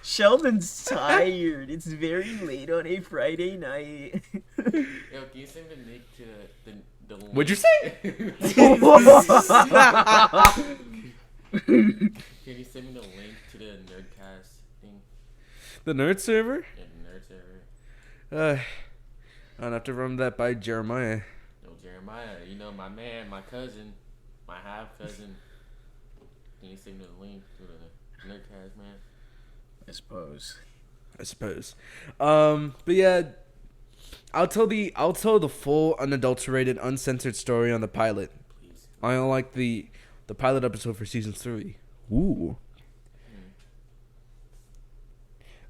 Sheldon's tired. It's very late on a Friday night. Yo, can you send the link to the link? What'd you say? Can you send me the link to the Nurdcast thing? The nerd server? Yeah, the Nerd server. I'll have to run that by Jeremiah. Yo, Jeremiah, you know my man, my cousin, my half cousin. Can you send me the link to the Nerdcast, man? I suppose. But yeah, I'll tell the full, unadulterated, uncensored story on the pilot. Please. I don't like the pilot episode for season 3. Ooh.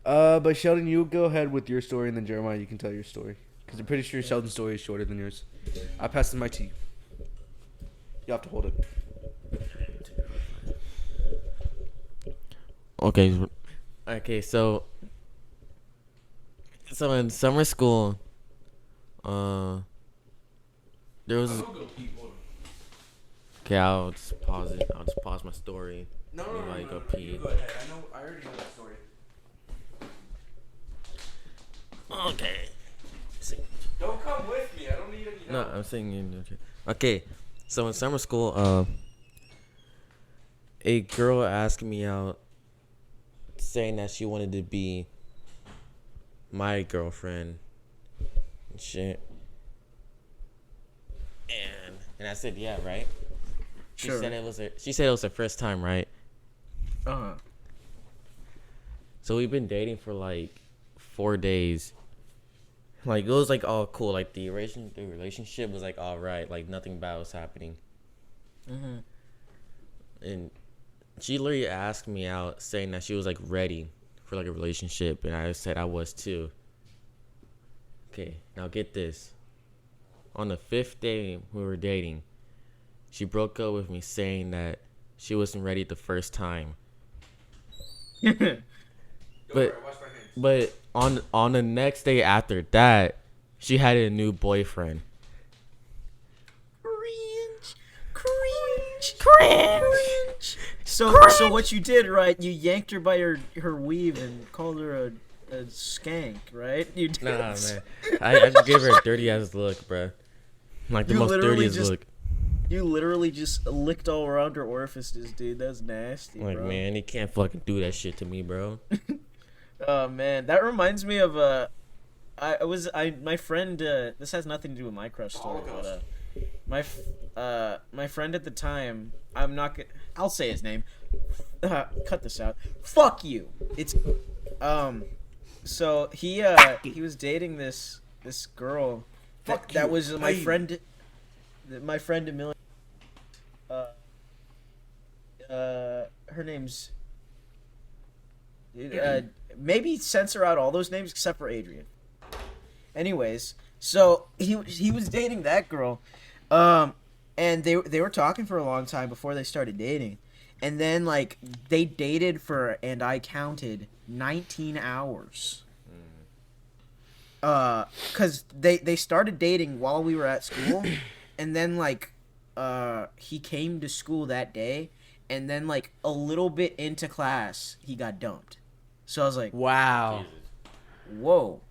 But Sheldon, you go ahead with your story, and then Jeremiah, you can tell your story. Because I'm pretty sure Sheldon's story is shorter than yours. I pass the mic to you. You have to hold it. Okay, so in summer school, there was. Okay, I'll just pause it. I'll just pause my story. No, Go pee. You go ahead. I already know the story. Okay. Don't come with me. I don't need any help. No, I'm saying you. Okay, so in summer school, a girl asked me out, saying that she wanted to be my girlfriend and shit. And I said, yeah, right? Sure. She said it was her first time, right? Uh-huh. So we've been dating for like 4 days. Like it was like all cool. Like the relationship was like all right. Like nothing bad was happening. Mm-hmm. And she literally asked me out, saying that she was like ready for like a relationship, and I said I was too. Okay, now get this. On the 5th day we were dating, she broke up with me, saying that she wasn't ready the first time. But on the next day after that, she had a new boyfriend. Cringe. So what you did, right? You yanked her by her weave and called her a skank, right? You did. Nah, man. I just gave her a dirty ass look, bro. Like the most dirtiest look. You literally just licked all around her orifices, dude. That's nasty, Like, bro. man, he can't fucking do that shit to me, bro. Oh man, that reminds me of my friend. This has nothing to do with my crush story, but my friend at the time. I'll say his name. Cut this out. Fuck you. It's So he was dating this girl that was my friend. My friend Amelia. Her name's. Maybe censor out all those names except for Adrian. Anyways, so he was dating that girl, and they were talking for a long time before they started dating, and then like they dated for, and I counted 19 hours. Cause they started dating while we were at school, and then like he came to school that day, and then like a little bit into class he got dumped. So I was like, wow. Whoa.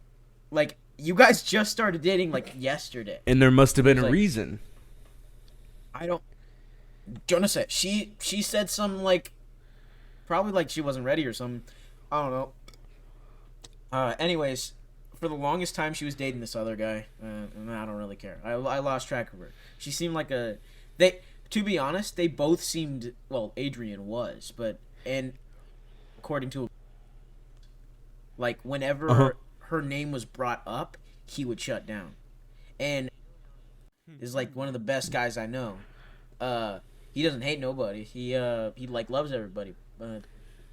Like, you guys just started dating, like, yesterday. And there must have been a like, reason. Jonas said, she said something like, probably like she wasn't ready or something. I don't know. Anyways, for the longest time she was dating this other guy. And I don't really care. I lost track of her. She seemed like to be honest, they both seemed, well, Adrian was, and according to like, whenever her name was brought up, he would shut down. And is like one of the best guys I know. He doesn't hate nobody. He like loves everybody.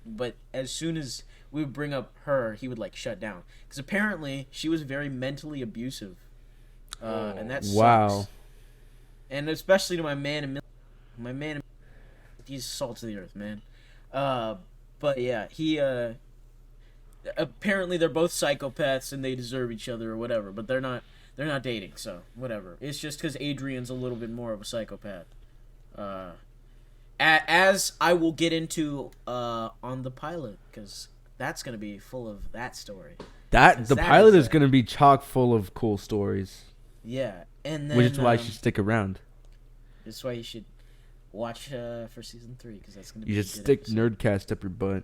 But as soon as we would bring up her, he would like shut down. Because apparently she was very mentally abusive. And that sucks. Wow. And especially to my man, he's salt of the earth, man. But yeah, he apparently they're both psychopaths and they deserve each other or whatever, but they're not. They're not dating, so whatever. It's just because Adrian's a little bit more of a psychopath. As I will get into on the pilot, because that's going to be full of that story. The pilot is going to be chock full of cool stories. Yeah, and then, which is why you should stick around. That's why you should watch for season 3, because that's going to be. You should stick Nurdcast up your butt.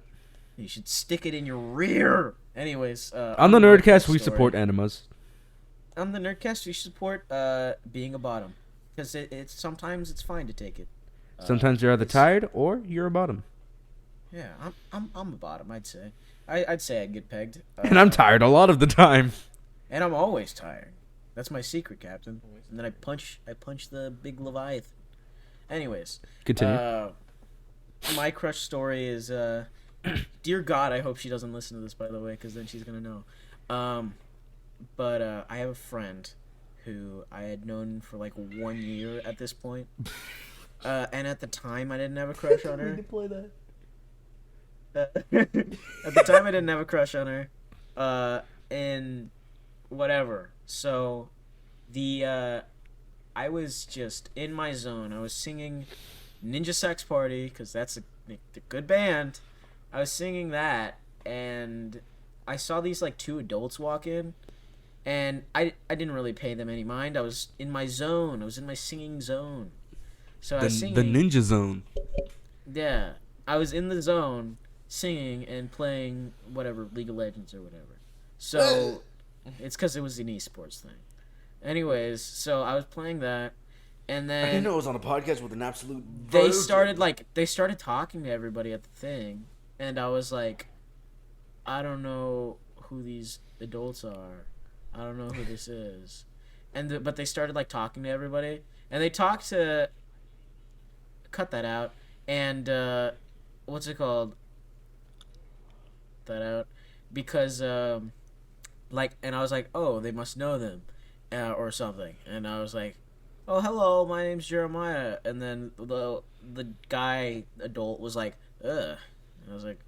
You should stick it in your rear. Anyways, on the Nurdcast, we support enemas. On the Nurdcast, we support being a bottom, because it's sometimes it's fine to take it. Sometimes you're either tired or you're a bottom. Yeah, I'm a bottom. I'd say. I'd say I'd get pegged. And I'm tired a lot of the time. And I'm always tired. That's my secret, Captain. And then I punch the big Leviathan. Anyways, continue. My crush story is dear God, I hope she doesn't listen to this, by the way, because then she's gonna know. But I have a friend who I had known for like 1 year at this point. And at the time, I didn't have a crush on her. We can play that. At the time, I didn't have a crush on her. And whatever. So, I was just in my zone. I was singing Ninja Sex Party, because that's a good band. I was singing that, and I saw these like 2 adults walk in, and I didn't really pay them any mind. I was in my zone. I was in my singing zone. So I was singing. The ninja zone. Yeah. I was in the zone singing and playing whatever, League of Legends or whatever. So it's because it was an esports thing. Anyways, so I was playing that, and then I didn't know it was on a podcast with an absolute they started talking to everybody at the thing, and I was like, I don't know who these adults are. I don't know who this is. But they started like talking to everybody, and they talked to cut that out, and what's it called? That out, because and I was like, oh, they must know them, or something, and I was like, oh, hello, my name's Jeremiah, and then the guy adult was like, ugh, and I was like,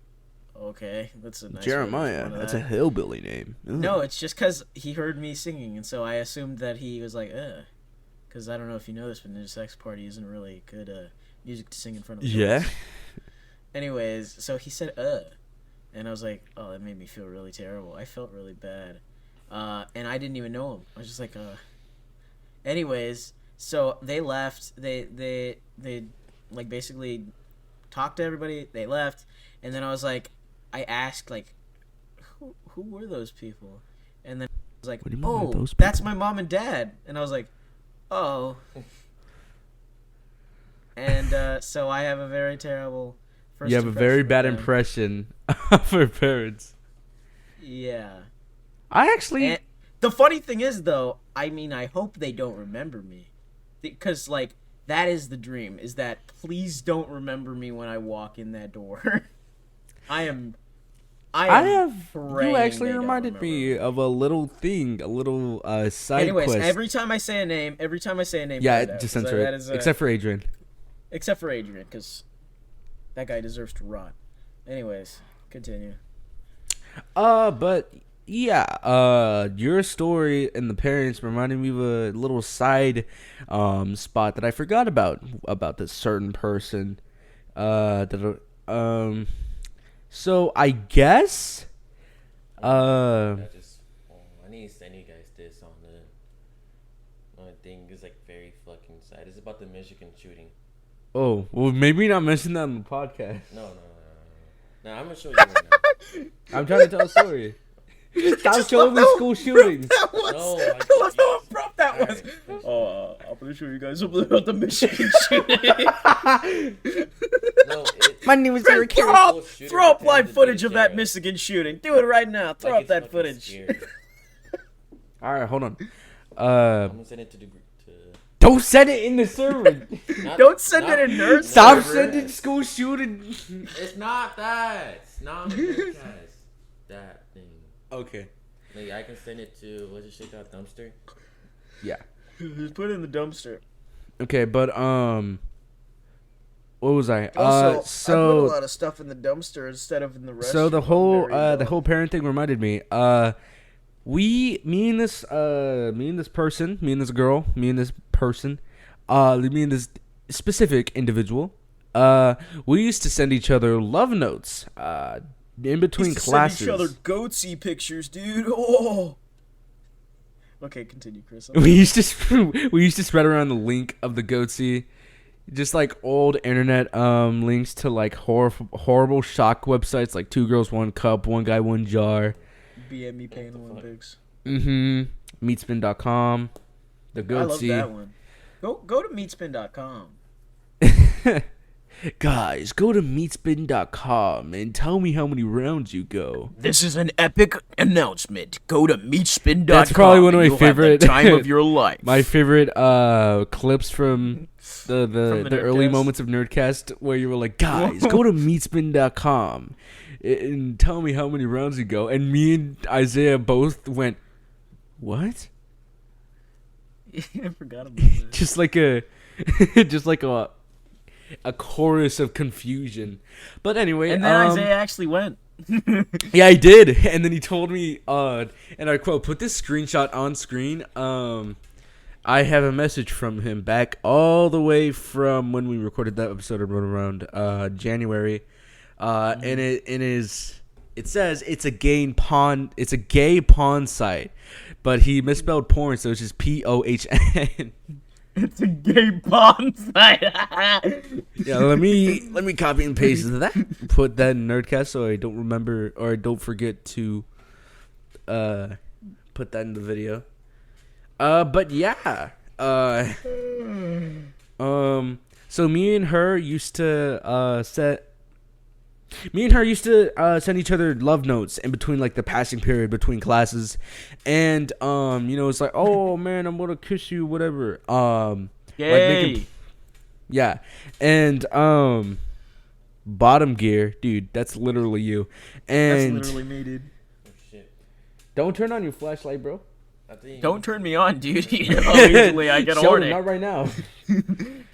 okay, that's a nice Jeremiah. That's a hillbilly name. Ugh. No, it's just because he heard me singing, and so I assumed that he was like, ugh, because I don't know if you know this, but Ninja Sex Party isn't really good music to sing in front of adults. Yeah. Anyways, so he said, and I was like, oh, that made me feel really terrible. I felt really bad. And I didn't even know him. I was just like, Anyways, so they left. They like basically talked to everybody. They left. And then I was like, I asked, like, who were those people? And then I was like, oh, that's my mom and dad. And I was like, oh. And so I have a very terrible first You have a very bad impression of her parents. Yeah. And the funny thing is, though, I mean, I hope they don't remember me. Because, like, that is the dream, is that please don't remember me when I walk in that door. You actually reminded me of a little thing, a little side quest. Anyways, every time I say a name, yeah, just censor it. Except for Adrian. Except for Adrian, because that guy deserves to rot. Anyways, continue. But yeah, your story and the parents reminded me of a little side spot that I forgot about this certain person. So I guess I need to send you guys this on the thing. It's like very fucking sad. It's about the Michigan shooting. Oh, well, maybe not mention that on the podcast. No, I'm gonna show you right now. I'm trying to tell a story. Stop showing me school shootings. That was how abrupt that was. Right. Oh, I'm gonna show you guys something about the Michigan shooting. My name is Eric. Throw up live footage of that Michigan shooting. Do it right now. Throw up that footage. All right, hold on. I'm gonna send it to the group. Don't send it in the server. Don't send it in Nerdcast. Stop sending school shooting. It's not that. It's not Nerdcast. That thing. Okay. Like, I can send it to, what's it shit called, dumpster? Yeah. Just put it in the dumpster. Okay, but what was I? Also, I put a lot of stuff in the dumpster instead of in the restaurant. So the whole parent thing reminded me. me and this specific individual, we used to send each other love notes, in between classes. Send each other goatsy pictures, dude. Oh. Okay, continue, Chris. We used to spread around the link of the goatsy, just like old internet links to like horrible shock websites like 2 Girls 1 Cup, 1 Guy 1 Jar. BME Pain Olympics. Meatspin.com. The goatsy. I love that one. Go to meatspin.com. Guys, go to meatspin.com and tell me how many rounds you go. This is an epic announcement. Go to meatspin.com. That's probably one of my favorite time of your life. My favorite clips from the early moments of Nurdcast, where you were like, guys, go to meatspin.com and tell me how many rounds you go. And me and Isaiah both went, what? I forgot about that. just like a chorus of confusion. But anyway, and then Isaiah actually went. Yeah, I did. And then he told me, and I quote, put this screenshot on screen. I have a message from him back all the way from when we recorded that episode around January. And it says it's a gay pawn site, but he misspelled porn, so it's just POHN. It's a gay pawn site. Yeah, let me copy and paste that. Put that in Nurdcast so I don't remember or I don't forget to put that in the video. But yeah. So me and her used to send each other love notes in between like the passing period between classes, and it's like, oh man, I'm gonna kiss you, whatever. Yay. Yeah, and bottom gear, dude, that's literally you. And that's literally me, dude. Oh, shit. Don't turn on your flashlight, bro. Don't turn me on, dude. Usually I get Sheldon, horny. not right now.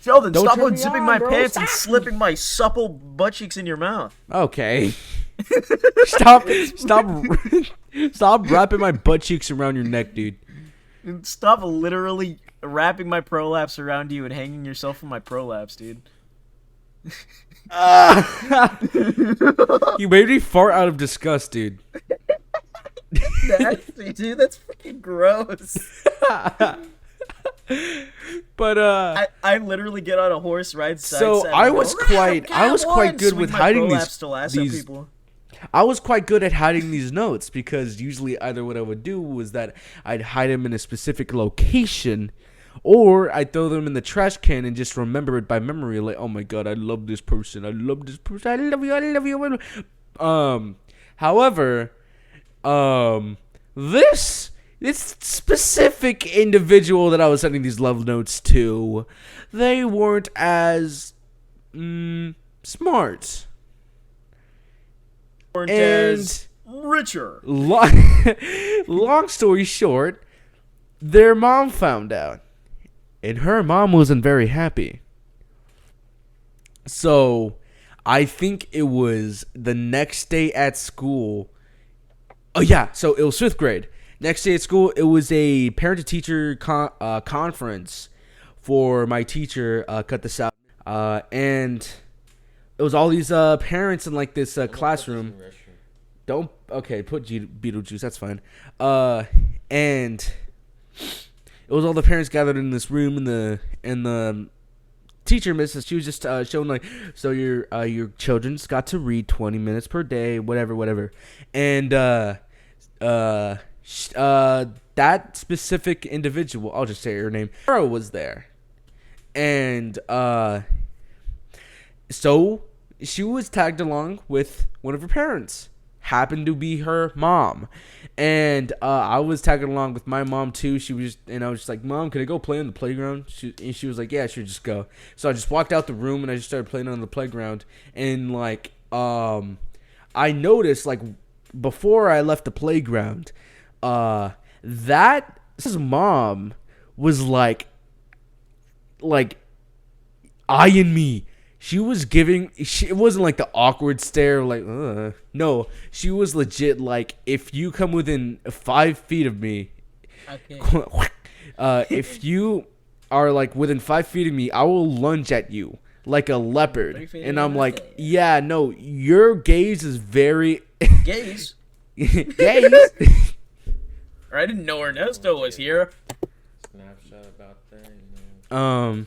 Sheldon, Don't stop turn me unzipping on, my bro. pants Stop. and slipping my supple butt cheeks in your mouth. Okay. Stop wrapping my butt cheeks around your neck, dude. And stop literally wrapping my prolapse around you and hanging yourself from my prolapse, dude. You made me fart out of disgust, dude. Nasty, dude. That's freaking gross. But I literally get on a horse, ride side. so side, I was quite good with hiding these. people. I was quite good at hiding these notes because usually either what I would do was that I'd hide them in a specific location, or I'd throw them in the trash can and just remember it by memory. Like, oh my god, I love this person. I love this person. I love you. I love you. However, this specific individual that I was sending these love notes to, they weren't as smart. Weren't And as richer. long story short, their mom found out, and her mom wasn't very happy. So I think it was the next day at school. Oh yeah, so it was 5th grade. Next day at school, it was a parent-to-teacher conference for my teacher. Cut this out. And it was all these parents in like this classroom. Put Beetlejuice. That's fine. And it was all the parents gathered in this room, and the teacher, Mrs. She was just showing like, so your children's got to read 20 minutes per day, whatever, and that specific individual, I'll just say her name, Sarah, was there, and so she was tagged along with one of her parents. Happened to be her mom, and I was tagging along with my mom too. I was just like, Mom, can I go play on the playground? She was like, yeah, sure, just go. So I just walked out the room and I just started playing on the playground, and like I noticed like before I left the playground, that his mom was like eyeing me. she was giving. It wasn't like the awkward stare, like no. She was legit like, if you come within 5 feet of me, Okay. if you are like within 5 feet of me, I will lunge at you like a leopard. And I'm like, yeah, no, your gaze is very Gays. gaze. I didn't know Ernesto was here. Snapshot about that.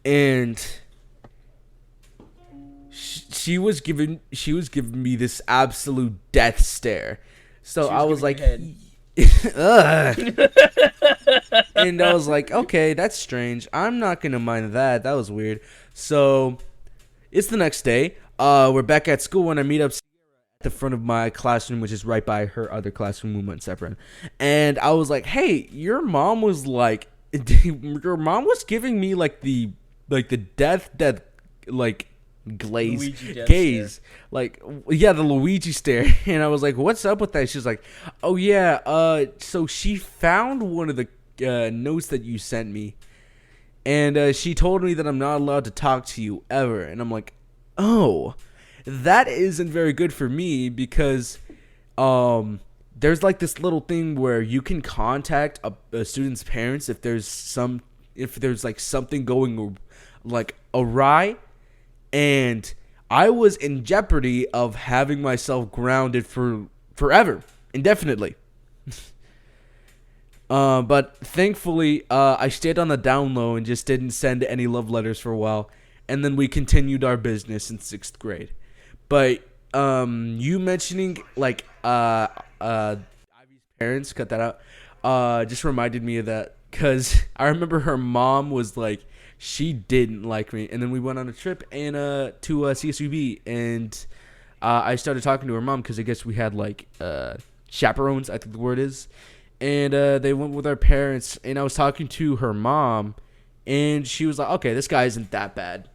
And she was giving me this absolute death stare. So I was like, ugh. And I was like, okay, that's strange. I'm not gonna mind that. That was weird. So it's the next day. We're back at school, and I meet up at the front of my classroom, which is right by her other classroom, we went separate. And I was like, hey, your mom was giving me like the death like gaze, like, yeah, the Luigi stare. And I was like, what's up with that? She's like, oh yeah, so she found one of the notes that you sent me, and she told me that I'm not allowed to talk to you ever. And I'm like, oh, that isn't very good for me, because there's like this little thing where you can contact a student's parents if there's like something going like awry. And I was in jeopardy of having myself grounded for forever, indefinitely. But thankfully, I stayed on the down low and just didn't send any love letters for a while. And then we continued our business in 6th grade. But you mentioning like Ivy's parents, cut that out, just reminded me of that. Because I remember her mom was like, she didn't like me. And then we went on a trip and to CSUB, and I started talking to her mom, because I guess we had like chaperones, I think the word is. And they went with our parents, and I was talking to her mom, and she was like, okay, this guy isn't that bad.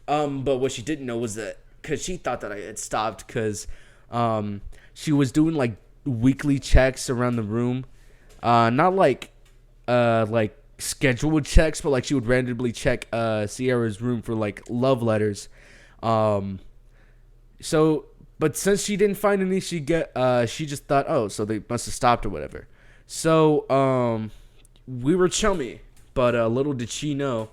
But what she didn't know was that, because she thought that I had stopped, because she was doing like weekly checks around the room, not like scheduled checks, but like she would randomly check Sierra's room for like love letters. But since she didn't find any, she just thought, oh, so they must have stopped or whatever. So we were chummy, but little did she know,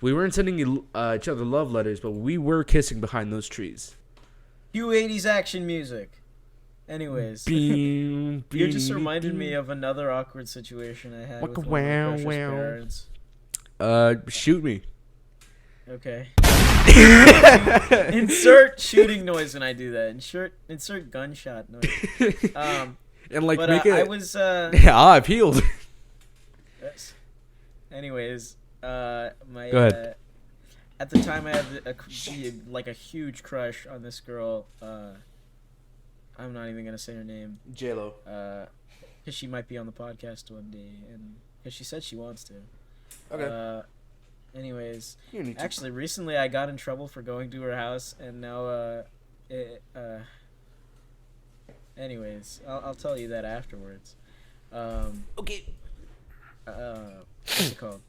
we weren't sending each other love letters, but we were kissing behind those trees. Cue 80s action music. Anyways, you just reminded me of another awkward situation I had with one of my precious parents. Shoot me. Okay. Insert shooting noise when I do that. Insert gunshot noise. And like, but, make it. I was. I've healed. Yes. Anyways, Go ahead. At the time, I had a huge crush on this girl. I'm not even gonna say her name. J-Lo. Because she might be on the podcast one day, and because she said she wants to. Okay. Anyways, actually, recently I got in trouble for going to her house, and now, anyways, I'll tell you that afterwards. Okay. What's it called?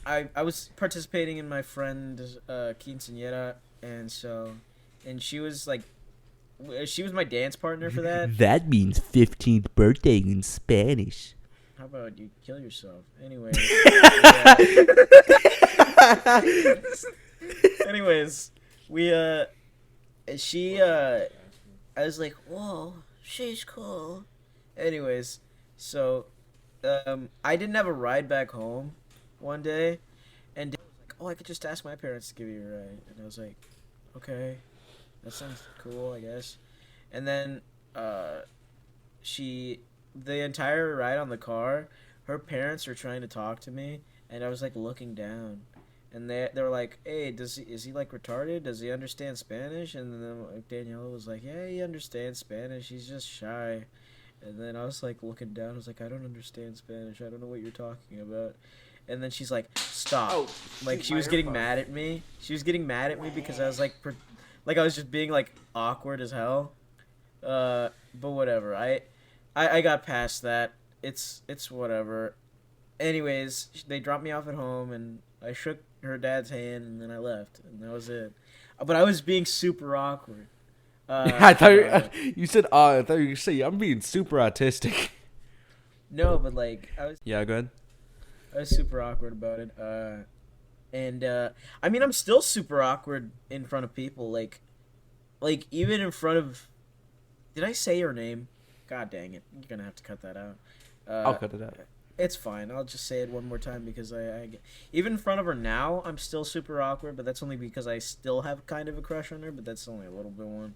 I was participating in my friend's quinceañera, and she was my dance partner for that. That means 15th birthday in Spanish. How about you kill yourself? Anyway. Anyways, I was like, whoa, she's cool. Anyways, so, I didn't have a ride back home one day, and Dad was like, oh, I could just ask my parents to give you a ride. And I was like, okay, that sounds cool, I guess. And then, the entire ride on the car, her parents were trying to talk to me, and I was like looking down, and they were like, hey, is he like retarded? Does he understand Spanish? And then Daniela was like, yeah, he understands Spanish, he's just shy. And then I was like looking down, I was like, I don't understand Spanish, I don't know what you're talking about. And then she's like, stop. Oh, like, she was getting mad at me. She was getting mad at me because I was like I was just being like awkward as hell. But whatever. I got past that. It's whatever. Anyways, they dropped me off at home, and I shook her dad's hand, and then I left, and that was it. But I was being super awkward. I thought you said. I thought you said I'm being super autistic. No, but like I was. Yeah, go ahead. I was super awkward about it. And I mean, I'm still super awkward in front of people. Like even in front of. Did I say your name? God dang it! You're gonna have to cut that out. I'll cut it out. It's fine. I'll just say it one more time because I even in front of her now, I'm still super awkward. But that's only because I still have kind of a crush on her. But that's only a little bit one.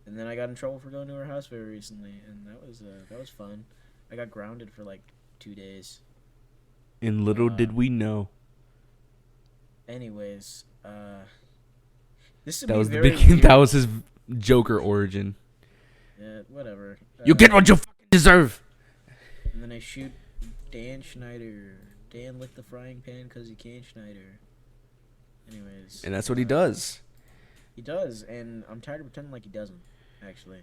And then I got in trouble for going to her house very recently, and that was fun. I got grounded for like 2 days. And little did we know. Anyways, this would That be was the very beginning. weird. That was his Joker origin. Yeah, whatever. You get what you fucking deserve. And then I shoot Dan Schneider. Dan licked the frying pan because he can't Schneider. Anyways. And that's what he does. He does, and I'm tired of pretending like he doesn't, actually.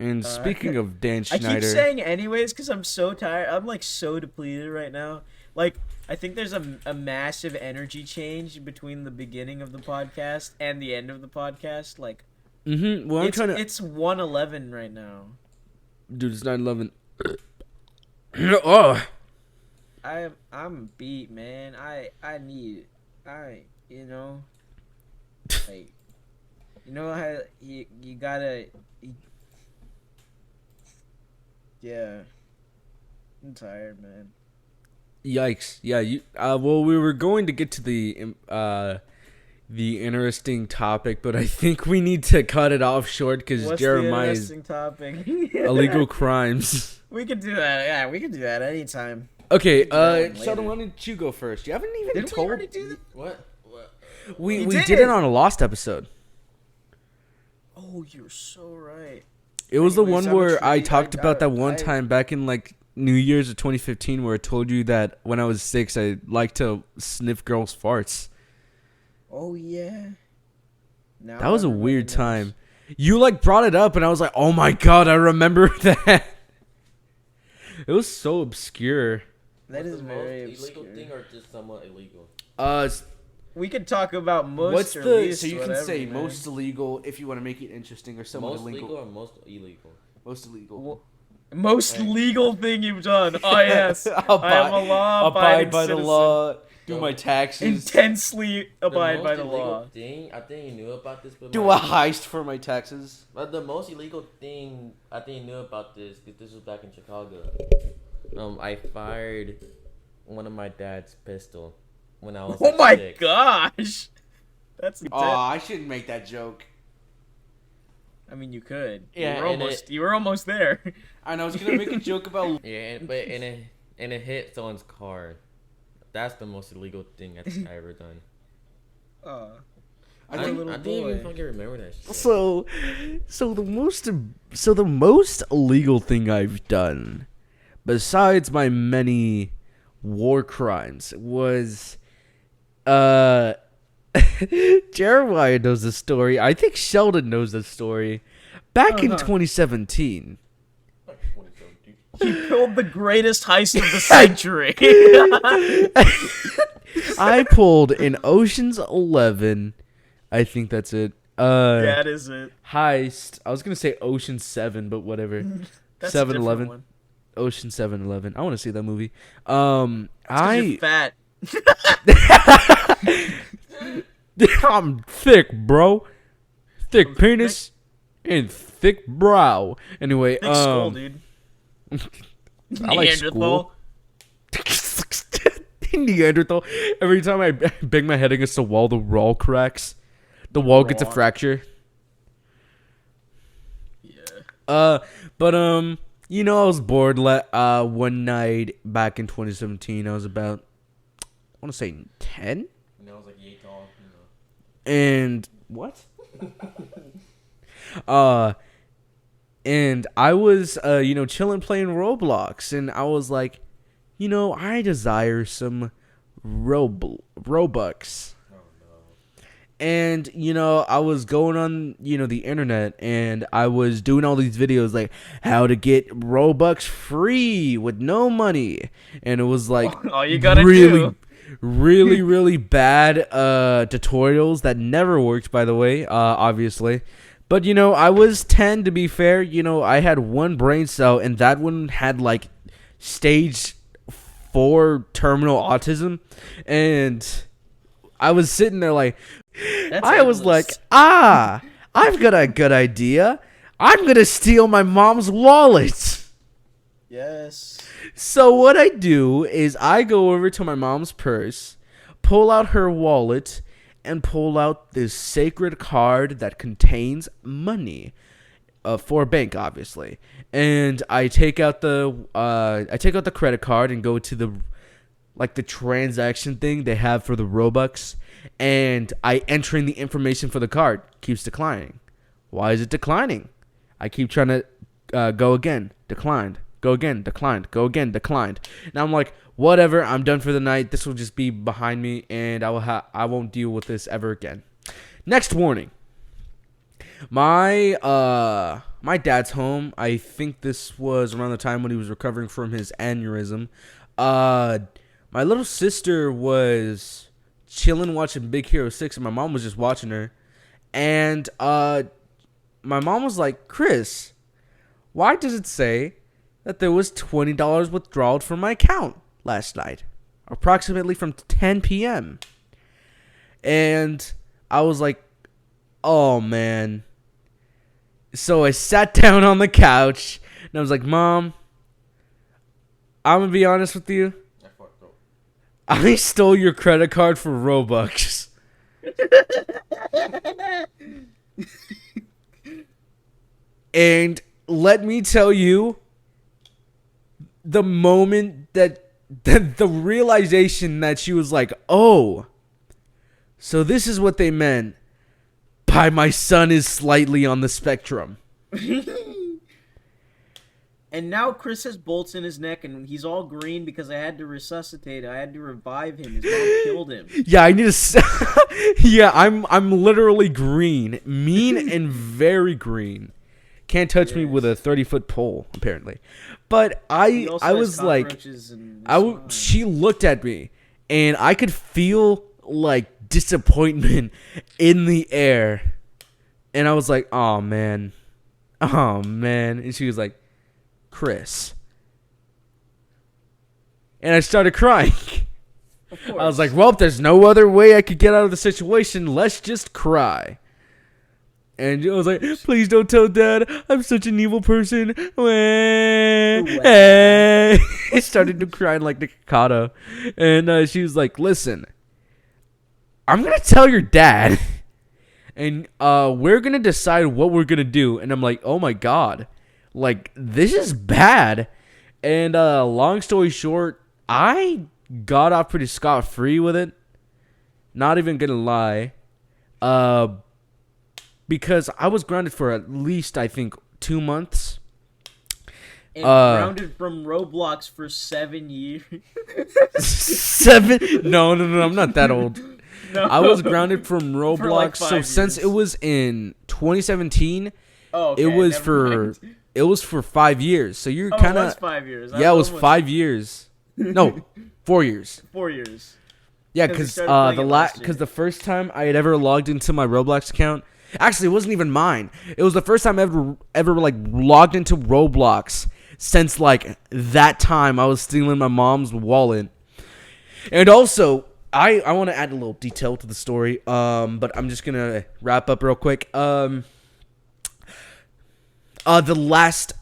And speaking of Dan I Schneider, keep saying anyways because I'm so tired. I'm like so depleted right now. Like, I think there's a massive energy change between the beginning of the podcast and the end of the podcast. Like, well, it's 1:11 right now. Dude, it's 9/11. Oh, I'm beat, man. You know, like, you know how you gotta. Yeah, I'm tired, man. yikes! Yeah, you. Well, we were going to get to the interesting topic, but I think we need to cut it off short because What's Jeremiah's the interesting topic? illegal crimes. We could do that. Yeah, we could do that anytime. Okay, that one Sheldon, later. why don't you go first? You haven't even Didn't we told. already do that? What? We We did did. it on a Lost episode. Oh, you're so right. It was the Anyways, one I'm a where I treat. talked about that one I- time back in like New Year's of 2015 where I told you that when I was 6 I liked to sniff girls' farts. Oh yeah. Now That was a everybody weird knows. time. You like brought it up and I was like, "Oh my god, I remember that." It was so obscure. That is the very most illegal obscure. thing or just somewhat illegal? We could talk about most. What's or the least, so you can whatever, say man. most illegal if you want to make it interesting or somewhat Most illegal. legal or most illegal? Most illegal. Well, most Hey. legal thing you've done. Oh yes, I am a law-abiding abide by the citizen. law. Do Go. my taxes. Intensely abide most by the illegal law. Thing, I think you knew about this, but Do a heist for my taxes. But the most illegal thing I think you knew about this because this was back in Chicago. I fired one of my dad's pistol when I was. Oh like, my 6. gosh, that's Oh, I shouldn't make that joke. I mean, you could. Yeah, You were almost there. I know I was gonna make a joke about. Yeah, but it hit someone's car. That's the most illegal thing I think I ever done. I I think didn't even fucking remember that shit. So the most illegal thing I've done, besides my many war crimes, was Jeremiah knows the story. I think Sheldon knows the story. Back in 2017. He pulled the greatest heist of the century. I pulled an Ocean's 11. I think that's it. That is it. Heist. I was gonna say Ocean 7, but whatever. That's a 7-Eleven. different one. Ocean 7-Eleven. I want to see that movie. You're fat. I'm thick, bro. Thick penis and thick brow. Anyway, Big skull, dude. I like school. Neanderthal. Every time I bang my head against the wall cracks. The wall gets a Raw. fracture. Yeah. But you know, I was bored one night back in 2017. I was about, I want to say 10. And I was like yay tall. And what? And I was chilling playing Roblox, and I was like, I desire some Robux. Oh no. And, I was going on, the internet, and I was doing all these videos like how to get Robux free with no money. And it was like all you gotta really, really, really bad tutorials that never worked, by the way, obviously. But, I was 10, to be fair. I had one brain cell, and that one had like stage 4 terminal autism. And I was sitting there like, was like, I've got a good idea. I'm going to steal my mom's wallet. Yes. So what I do is I go over to my mom's purse, pull out her wallet, and pull out this sacred card that contains money. For a bank, obviously. And I take out the credit card and go to the transaction thing they have for the Robux, and I enter in the information for the card. Keeps declining. Why is it declining? I keep trying to go again, declined. Go again, declined. Go again, declined. Now I'm like, whatever. I'm done for the night. This will just be behind me, and I won't deal with this ever again. Next warning. My dad's home. I think this was around the time when he was recovering from his aneurysm. My little sister was chilling watching Big Hero 6, and my mom was just watching her. And my mom was like, Chris, why does it say that there was $20 withdrawal from my account last night, approximately from 10 p.m.? And I was like, oh, man. So I sat down on the couch, and I was like, Mom, I'm going to be honest with you. I stole your credit card for Robux. And let me tell you, the moment that the realization that she was like, oh, so this is what they meant by my son is slightly on the spectrum. And now Chris has bolts in his neck, and he's all green because I had to resuscitate. I had to revive him. His mom killed him. Yeah, I need to. Yeah, I'm literally green, mean and very green. Can't touch me with a 30-foot pole, apparently. But I was like, she looked at me, and I could feel like disappointment in the air, and I was like, oh man, and she was like, Chris. And I started crying. I was like, well, there's no other way I could get out of the situation. Let's just cry. And I was like, please don't tell Dad. I'm such an evil person. I started to cry like Nikocado. And she was like, listen, I'm going to tell your dad. And we're going to decide what we're going to do. And I'm like, oh my God. Like, this is bad. And long story short, I got off pretty scot-free with it. Not even gonna lie. Because I was grounded for at least, I think, 2 months. And grounded from Roblox for 7 years. 7? No, I'm not that old. No. I was grounded from Roblox. For like 5 years. Since it was in 2017, okay, it was for 5 years. So you're kind of. It was 5 years. Yeah, it was 5 years. No, 4 years. 4 years. Yeah, because the first time I had ever logged into my Roblox account, actually, it wasn't even mine. It was the first time I ever like logged into Roblox since like that time I was stealing my mom's wallet. And also, I want to add a little detail to the story. But I'm just gonna wrap up real quick. The last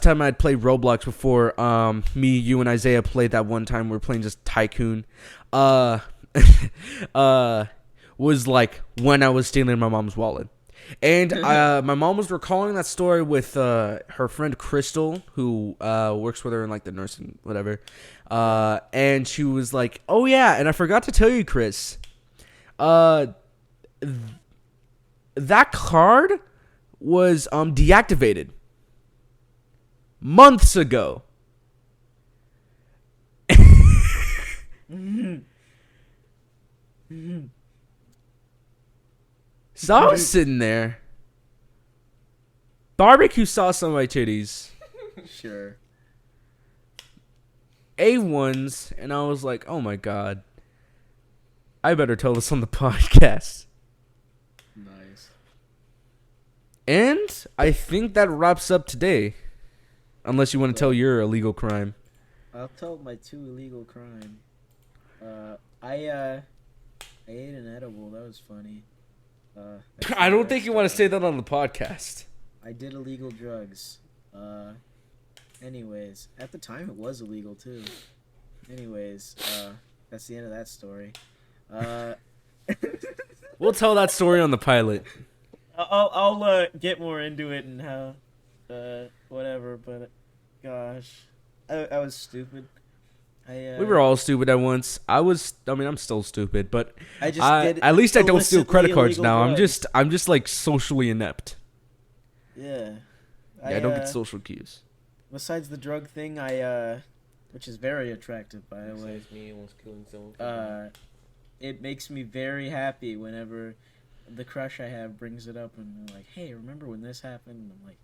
time I'd played Roblox before me, you, and Isaiah played that one time we were playing just Tycoon, was like when I was stealing my mom's wallet. And my mom was recalling that story with her friend Crystal, who works with her in like the nursing whatever. And she was like, oh yeah, and I forgot to tell you, Chris, that card was deactivated months ago. So I was sitting there. Barbecue sauce on my titties. Sure. A1s, and I was like, oh my god. I better tell this on the podcast. Nice. And I think that wraps up today. Unless you want to tell your illegal crime. I'll tell my 2 illegal crime. I ate an edible. That was funny. I don't think you want to say that on the podcast. I did illegal drugs. Anyways, at the time it was illegal too. Anyways, that's the end of that story. We'll tell that story on the pilot. I'll get more into it and how, whatever. But gosh, I was stupid. We were all stupid at once. I'm still stupid, but I just did at least I don't steal illicitly credit cards illegal now. drugs. I'm just like socially inept. Yeah. I don't get social cues. Besides the drug thing, which is very attractive, by the way. Me almost killing someone. It makes me very happy whenever the crush I have brings it up and they're like, "Hey, remember when this happened?" And I'm like,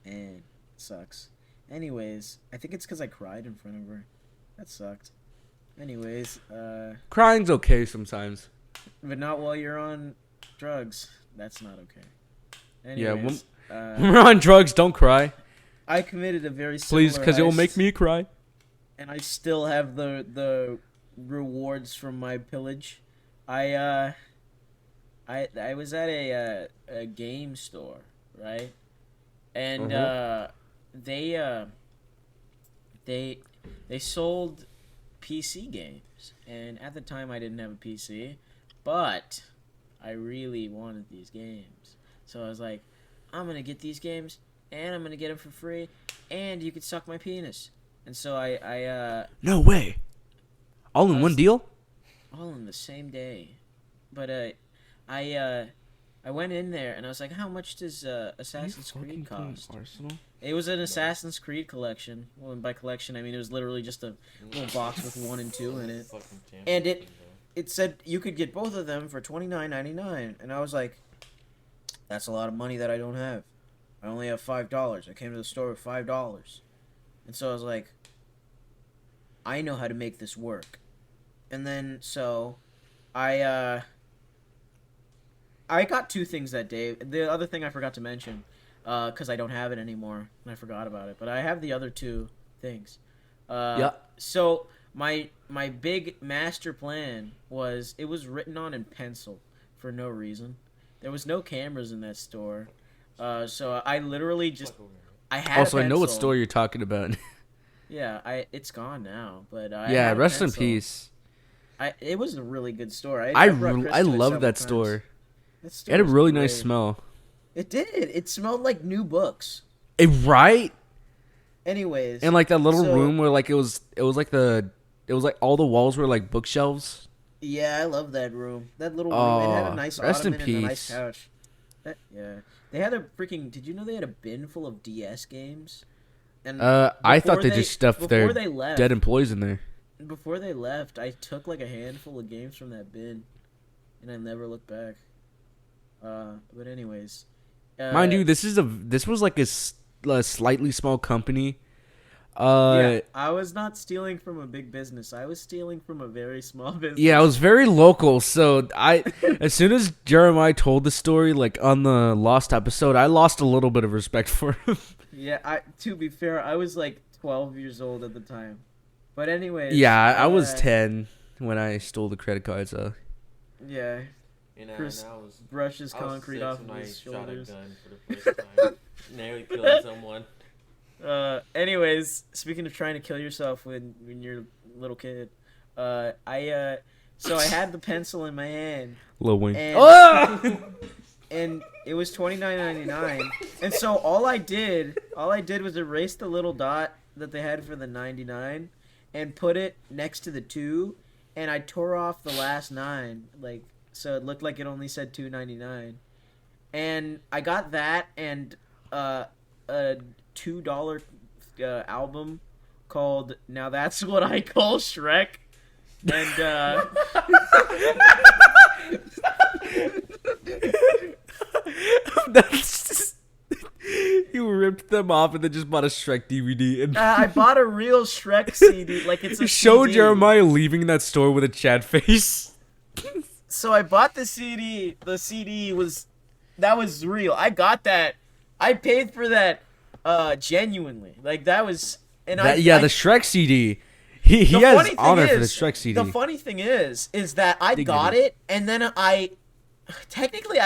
"Man, it sucks." Anyways, I think it's because I cried in front of her. That sucked. Anyways, Crying's okay sometimes. but not while you're on drugs. That's not okay. Yeah, Anyways, when we're on drugs, don't cry. I committed a very similar Please, because it will make heist, me cry. and I still have the rewards from my pillage. I was at a game store, right? And they sold PC games, and at the time I didn't have a PC, but I really wanted these games. So I was like, I'm gonna get these games, and I'm gonna get them for free, and you could suck my penis. And so I No way. All in one deal? all in the same day. But I went in there and I was like, how much does Assassin's Creed cost? Arsenal? It was an Assassin's Creed collection. Well, and by collection I mean it was literally just a little box with 1 and 2 in it. And it said you could get both of them for $29.99, and I was like, that's a lot of money that I don't have. I only have $5. I came to the store with $5. And so I was like, I know how to make this work. And then so I got 2 things that day. The other thing I forgot to mention, because I don't have it anymore and I forgot about it, but I have the other 2 things. Yeah. So my big master plan was, it was written on in pencil for no reason. There was no cameras in that store. So I literally just, I had Also, a I know what pencil. store you're talking about. Yeah, it's gone now, but I Yeah, had a rest in pencil. peace. It was a really good store. I brought Chris to it love several that times. store. That It store had a was really nice great. smell. It did. It smelled like new books. Right? Anyways, And like that little so- room where like it was like all the walls were like bookshelves. Yeah, I love that room. That little room. It had Oh, a nice rest in ottoman and a nice peace. couch. Yeah. They had a freaking. Did you know they had a bin full of DS games? And I thought before they just stuffed their before they left, dead employees in there. Before they left, I took like a handful of games from that bin, and I never looked back. But anyways, Mind you, this was like a slightly small company. yeah, I was not stealing from a big business. I was stealing from a very small business. Yeah, it was very local. So as soon as Jeremiah told the story, like on the Lost episode, I lost a little bit of respect for him. Yeah, to be fair, I was like 12 years old at the time. But anyways. Yeah, I was 10 when I stole the credit cards. Yeah, And, Chris and I was, brushes I was concrete 6 off when of I his shot a shoulders. gun for the first time. Nearly killing someone. Anyways, speaking of trying to kill yourself when you're a little kid, so I had the pencil in my hand, Lil Wayne. and, and it was $29.99, and so all I did was erase the little dot that they had for the 99 and put it next to the 2, and I tore off the last 9, like, so it looked like it only said $2.99, and I got that and a $2 album called Now That's What I Call Shrek, and them off and then just bought a Shrek DVD. And I bought a real Shrek CD. Like it's a show CD. Jeremiah leaving that store with a Chad face. So I bought the CD. The CD was real. I got that. I paid for that genuinely. Like that was the Shrek CD. He has honor for the Shrek CD. The funny thing is that I got it, and then I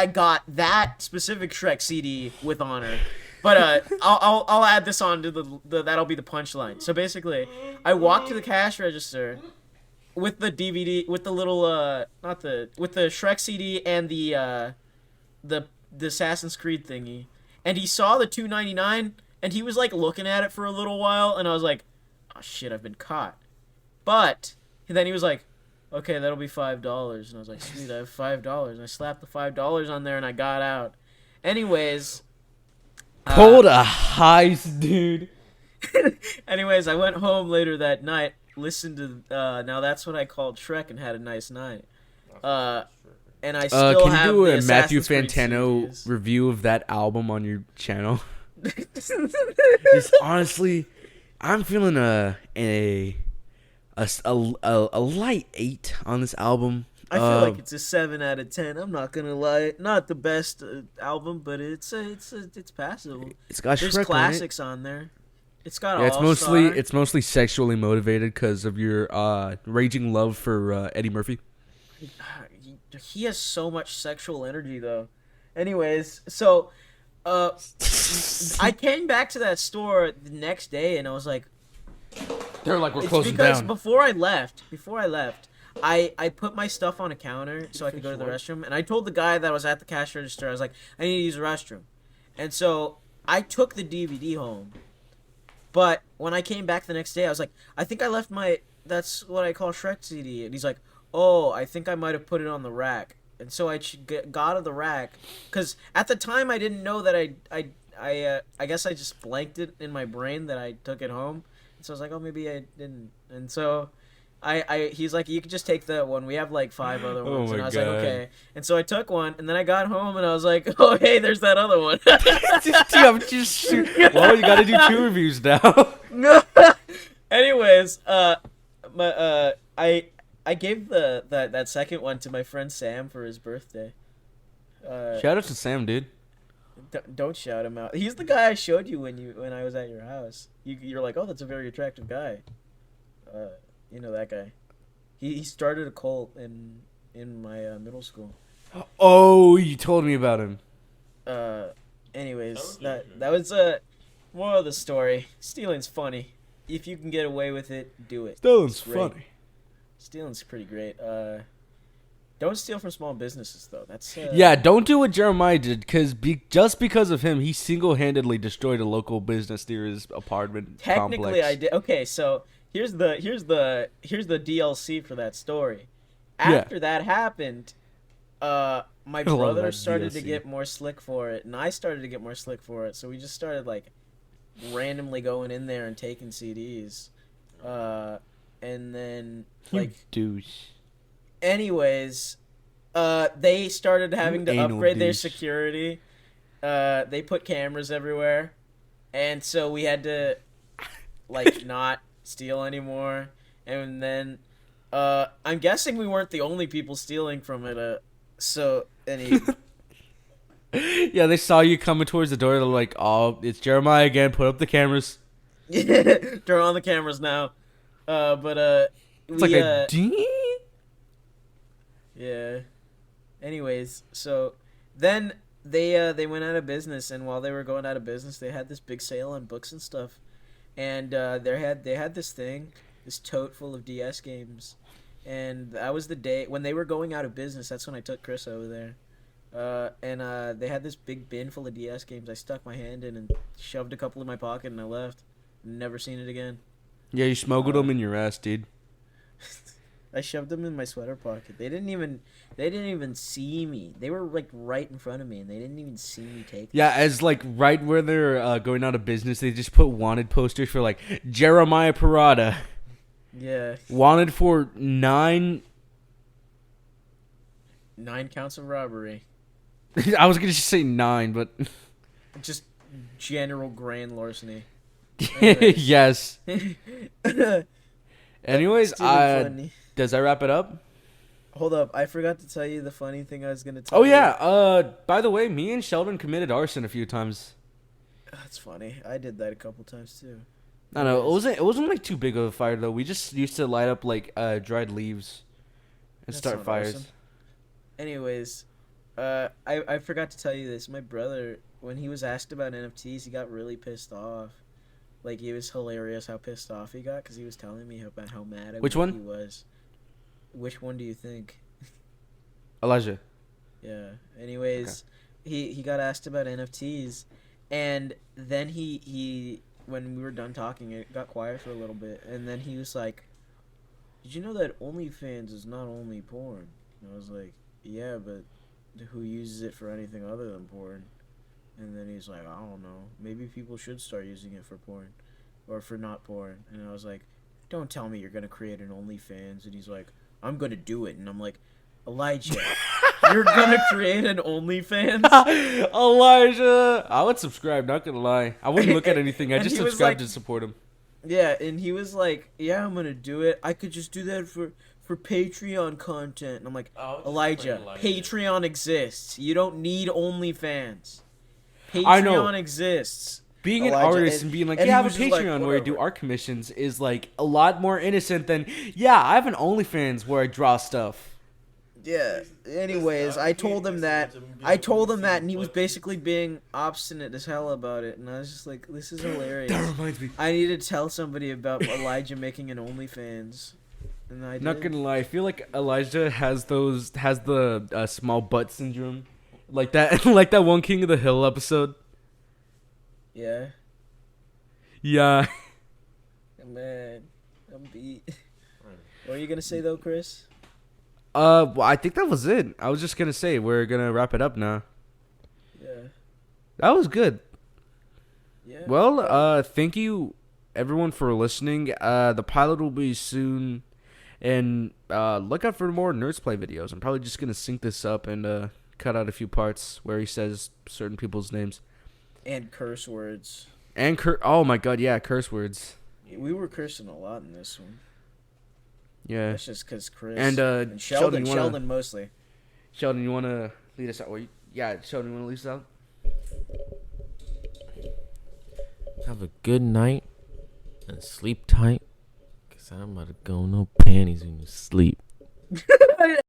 got that specific Shrek CD with honor. But I'll add this on to the that'll be the punchline. So basically, I walked to the cash register with the DVD, with the little with the Shrek CD and the Assassin's Creed thingy, and he saw the $2.99, and he was like looking at it for a little while, and I was like, oh shit, I've been caught. But then he was like, okay, that'll be $5. And I was like, sweet, I have $5. And I slapped the $5 on there and I got out. Anyways. Pulled a heist, dude. Anyways, I went home later that night, listened to Now That's What I Called Shrek, and had a nice night. And I still can have you do the a Matthew Assassin's Creed Fantano CDs. review of that album on your channel? Honestly, I'm feeling a light 8 on this album. I feel like it's a 7 out of 10. I'm not gonna lie, not the best album, but it's passable. It's got There's Shrek classics on there. It's got it's mostly sexually motivated because of your raging love for Eddie Murphy. He has so much sexual energy, though. Anyways, so I came back to that store the next day, and I was like, they're like, we're it's closing because down. Before I left, I put my stuff on a counter so I could go to the restroom, and I told the guy that was at the cash register, I was like, I need to use the restroom. And so I took the DVD home. But when I came back the next day, I was like, I think I left my That's What I Call Shrek CD. And he's like, oh, I think I might have put it on the rack. And so I got of the rack, because at the time I didn't know that I guess I just blanked it in my brain that I took it home. And so I was like, oh, maybe I didn't. And so he's like, you could just take that one. We have like 5 other ones. Oh, and I was God. like, okay. And so I took one, and then I got home, and I was like, oh, hey, there's that other one. Well, you gotta do 2 reviews now. Anyways, I gave that second one to my friend Sam for his birthday. Shout out to Sam, dude. Don't shout him out. He's the guy I showed you when I was at your house. You're like, oh, that's a very attractive guy. You know that guy. He started a cult in my middle school. Oh, you told me about him. Anyways, that was moral of the story. Stealing's funny. If you can get away with it, do it. Stealing's It's great. funny. Stealing's pretty great. Don't steal from small businesses, though. That's Yeah, don't do what Jeremiah did, because just because of him, he single-handedly destroyed a local business near his apartment Technically, complex. I did. Okay, so here's the DLC for that story. After that happened, my love brother that started to DLC. get more slick for it, and I started to get more slick for it. So we just started like randomly going in there and taking CDs, and then You like. douche. Anyways, they started having to anal upgrade their douche. security. They put cameras everywhere, and so we had to like not steal anymore. And then I'm guessing we weren't the only people stealing from it. Yeah, they saw you coming towards the door. They're like, "Oh, it's Jeremiah again. Put up the cameras." turn on the cameras now. It's like a ding. Yeah. Anyways, so then they went out of business, and while they were going out of business, they had this big sale on books and stuff, and they had this tote full of DS games, and that was the day when they were going out of business. That's when I took Chris over there, and they had this big bin full of DS games. I stuck my hand in and shoved a couple in my pocket, and I left. Never seen it again. Yeah, you smuggled them in your ass, dude. I shoved them in my sweater pocket. They didn't even see me. They were like right in front of me, and they didn't even see me take them. Yeah, as like right where they're going out of business, they just put wanted posters for like Jeremiah Parada. Yeah. Wanted for 9 counts of robbery. I was gonna just say 9, but Just general grand larceny. Yes. Anyways, Stupid funny. does that wrap it up? Hold up, I forgot to tell you the funny thing I was gonna tell you. Oh yeah. By the way, me and Sheldon committed arson a few times. That's funny. I did that a couple times too. I know it wasn't like too big of a fire though. We just used to light up like dried leaves and That's start not fires. arson. Anyways, I forgot to tell you this. My brother, when he was asked about NFTs, he got really pissed off. Like, it was hilarious how pissed off he got because he was telling me about how mad Which one? he was. Which one do you think? Elijah. Yeah. Anyways, he got asked about NFTs, and then he when we were done talking, it got quiet for a little bit, and then he was like, "Did you know that OnlyFans is not only porn?" And I was like, "Yeah, but who uses it for anything other than porn?" And then he's like, "I don't know. Maybe people should start using it for porn, or for not porn." And I was like, "Don't tell me you're gonna create an OnlyFans." And he's like, "I'm gonna do it." And I'm like, "Elijah, you're gonna create an OnlyFans?" Elijah, I would subscribe. Not gonna lie, I wouldn't look at anything. I And just he was subscribe like- to support him. Yeah, and he was like, "Yeah, I'm gonna do it. I could just do that for Patreon content." And I'm like, Elijah, Patreon exists. You don't need OnlyFans. Patreon I know. exists. Being an Elijah, artist and being like, and yeah, I he have a was just like, Patreon where I do whatever. art commissions is like a lot more innocent than, yeah, I have an OnlyFans where I draw stuff. Yeah. Anyways, I told him that, and he was basically being obstinate as hell about it, and I was just like, "This is hilarious." That reminds me. I need to tell somebody about Elijah making an OnlyFans, and I did. Not gonna lie, I feel like Elijah has the small butt syndrome, like that, like that one King of the Hill episode. Yeah. Yeah. Man, I'm beat. What are you gonna say though, Chris? Well, I think that was it. I was just gonna say we're gonna wrap it up now. Yeah. That was good. Yeah. Well, thank you everyone for listening. The pilot will be soon, and look out for more Nerds Play videos. I'm probably just gonna sync this up and cut out a few parts where he says certain people's names And curse words. and oh my god, yeah, curse words. We were cursing a lot in this one. Yeah. That's just because Chris And Sheldon, you wanna- Sheldon mostly. Sheldon, you wanna lead us out? Sheldon, you wanna lead us out? Have a good night and sleep tight. Cause I'm about to go no panties when you sleep.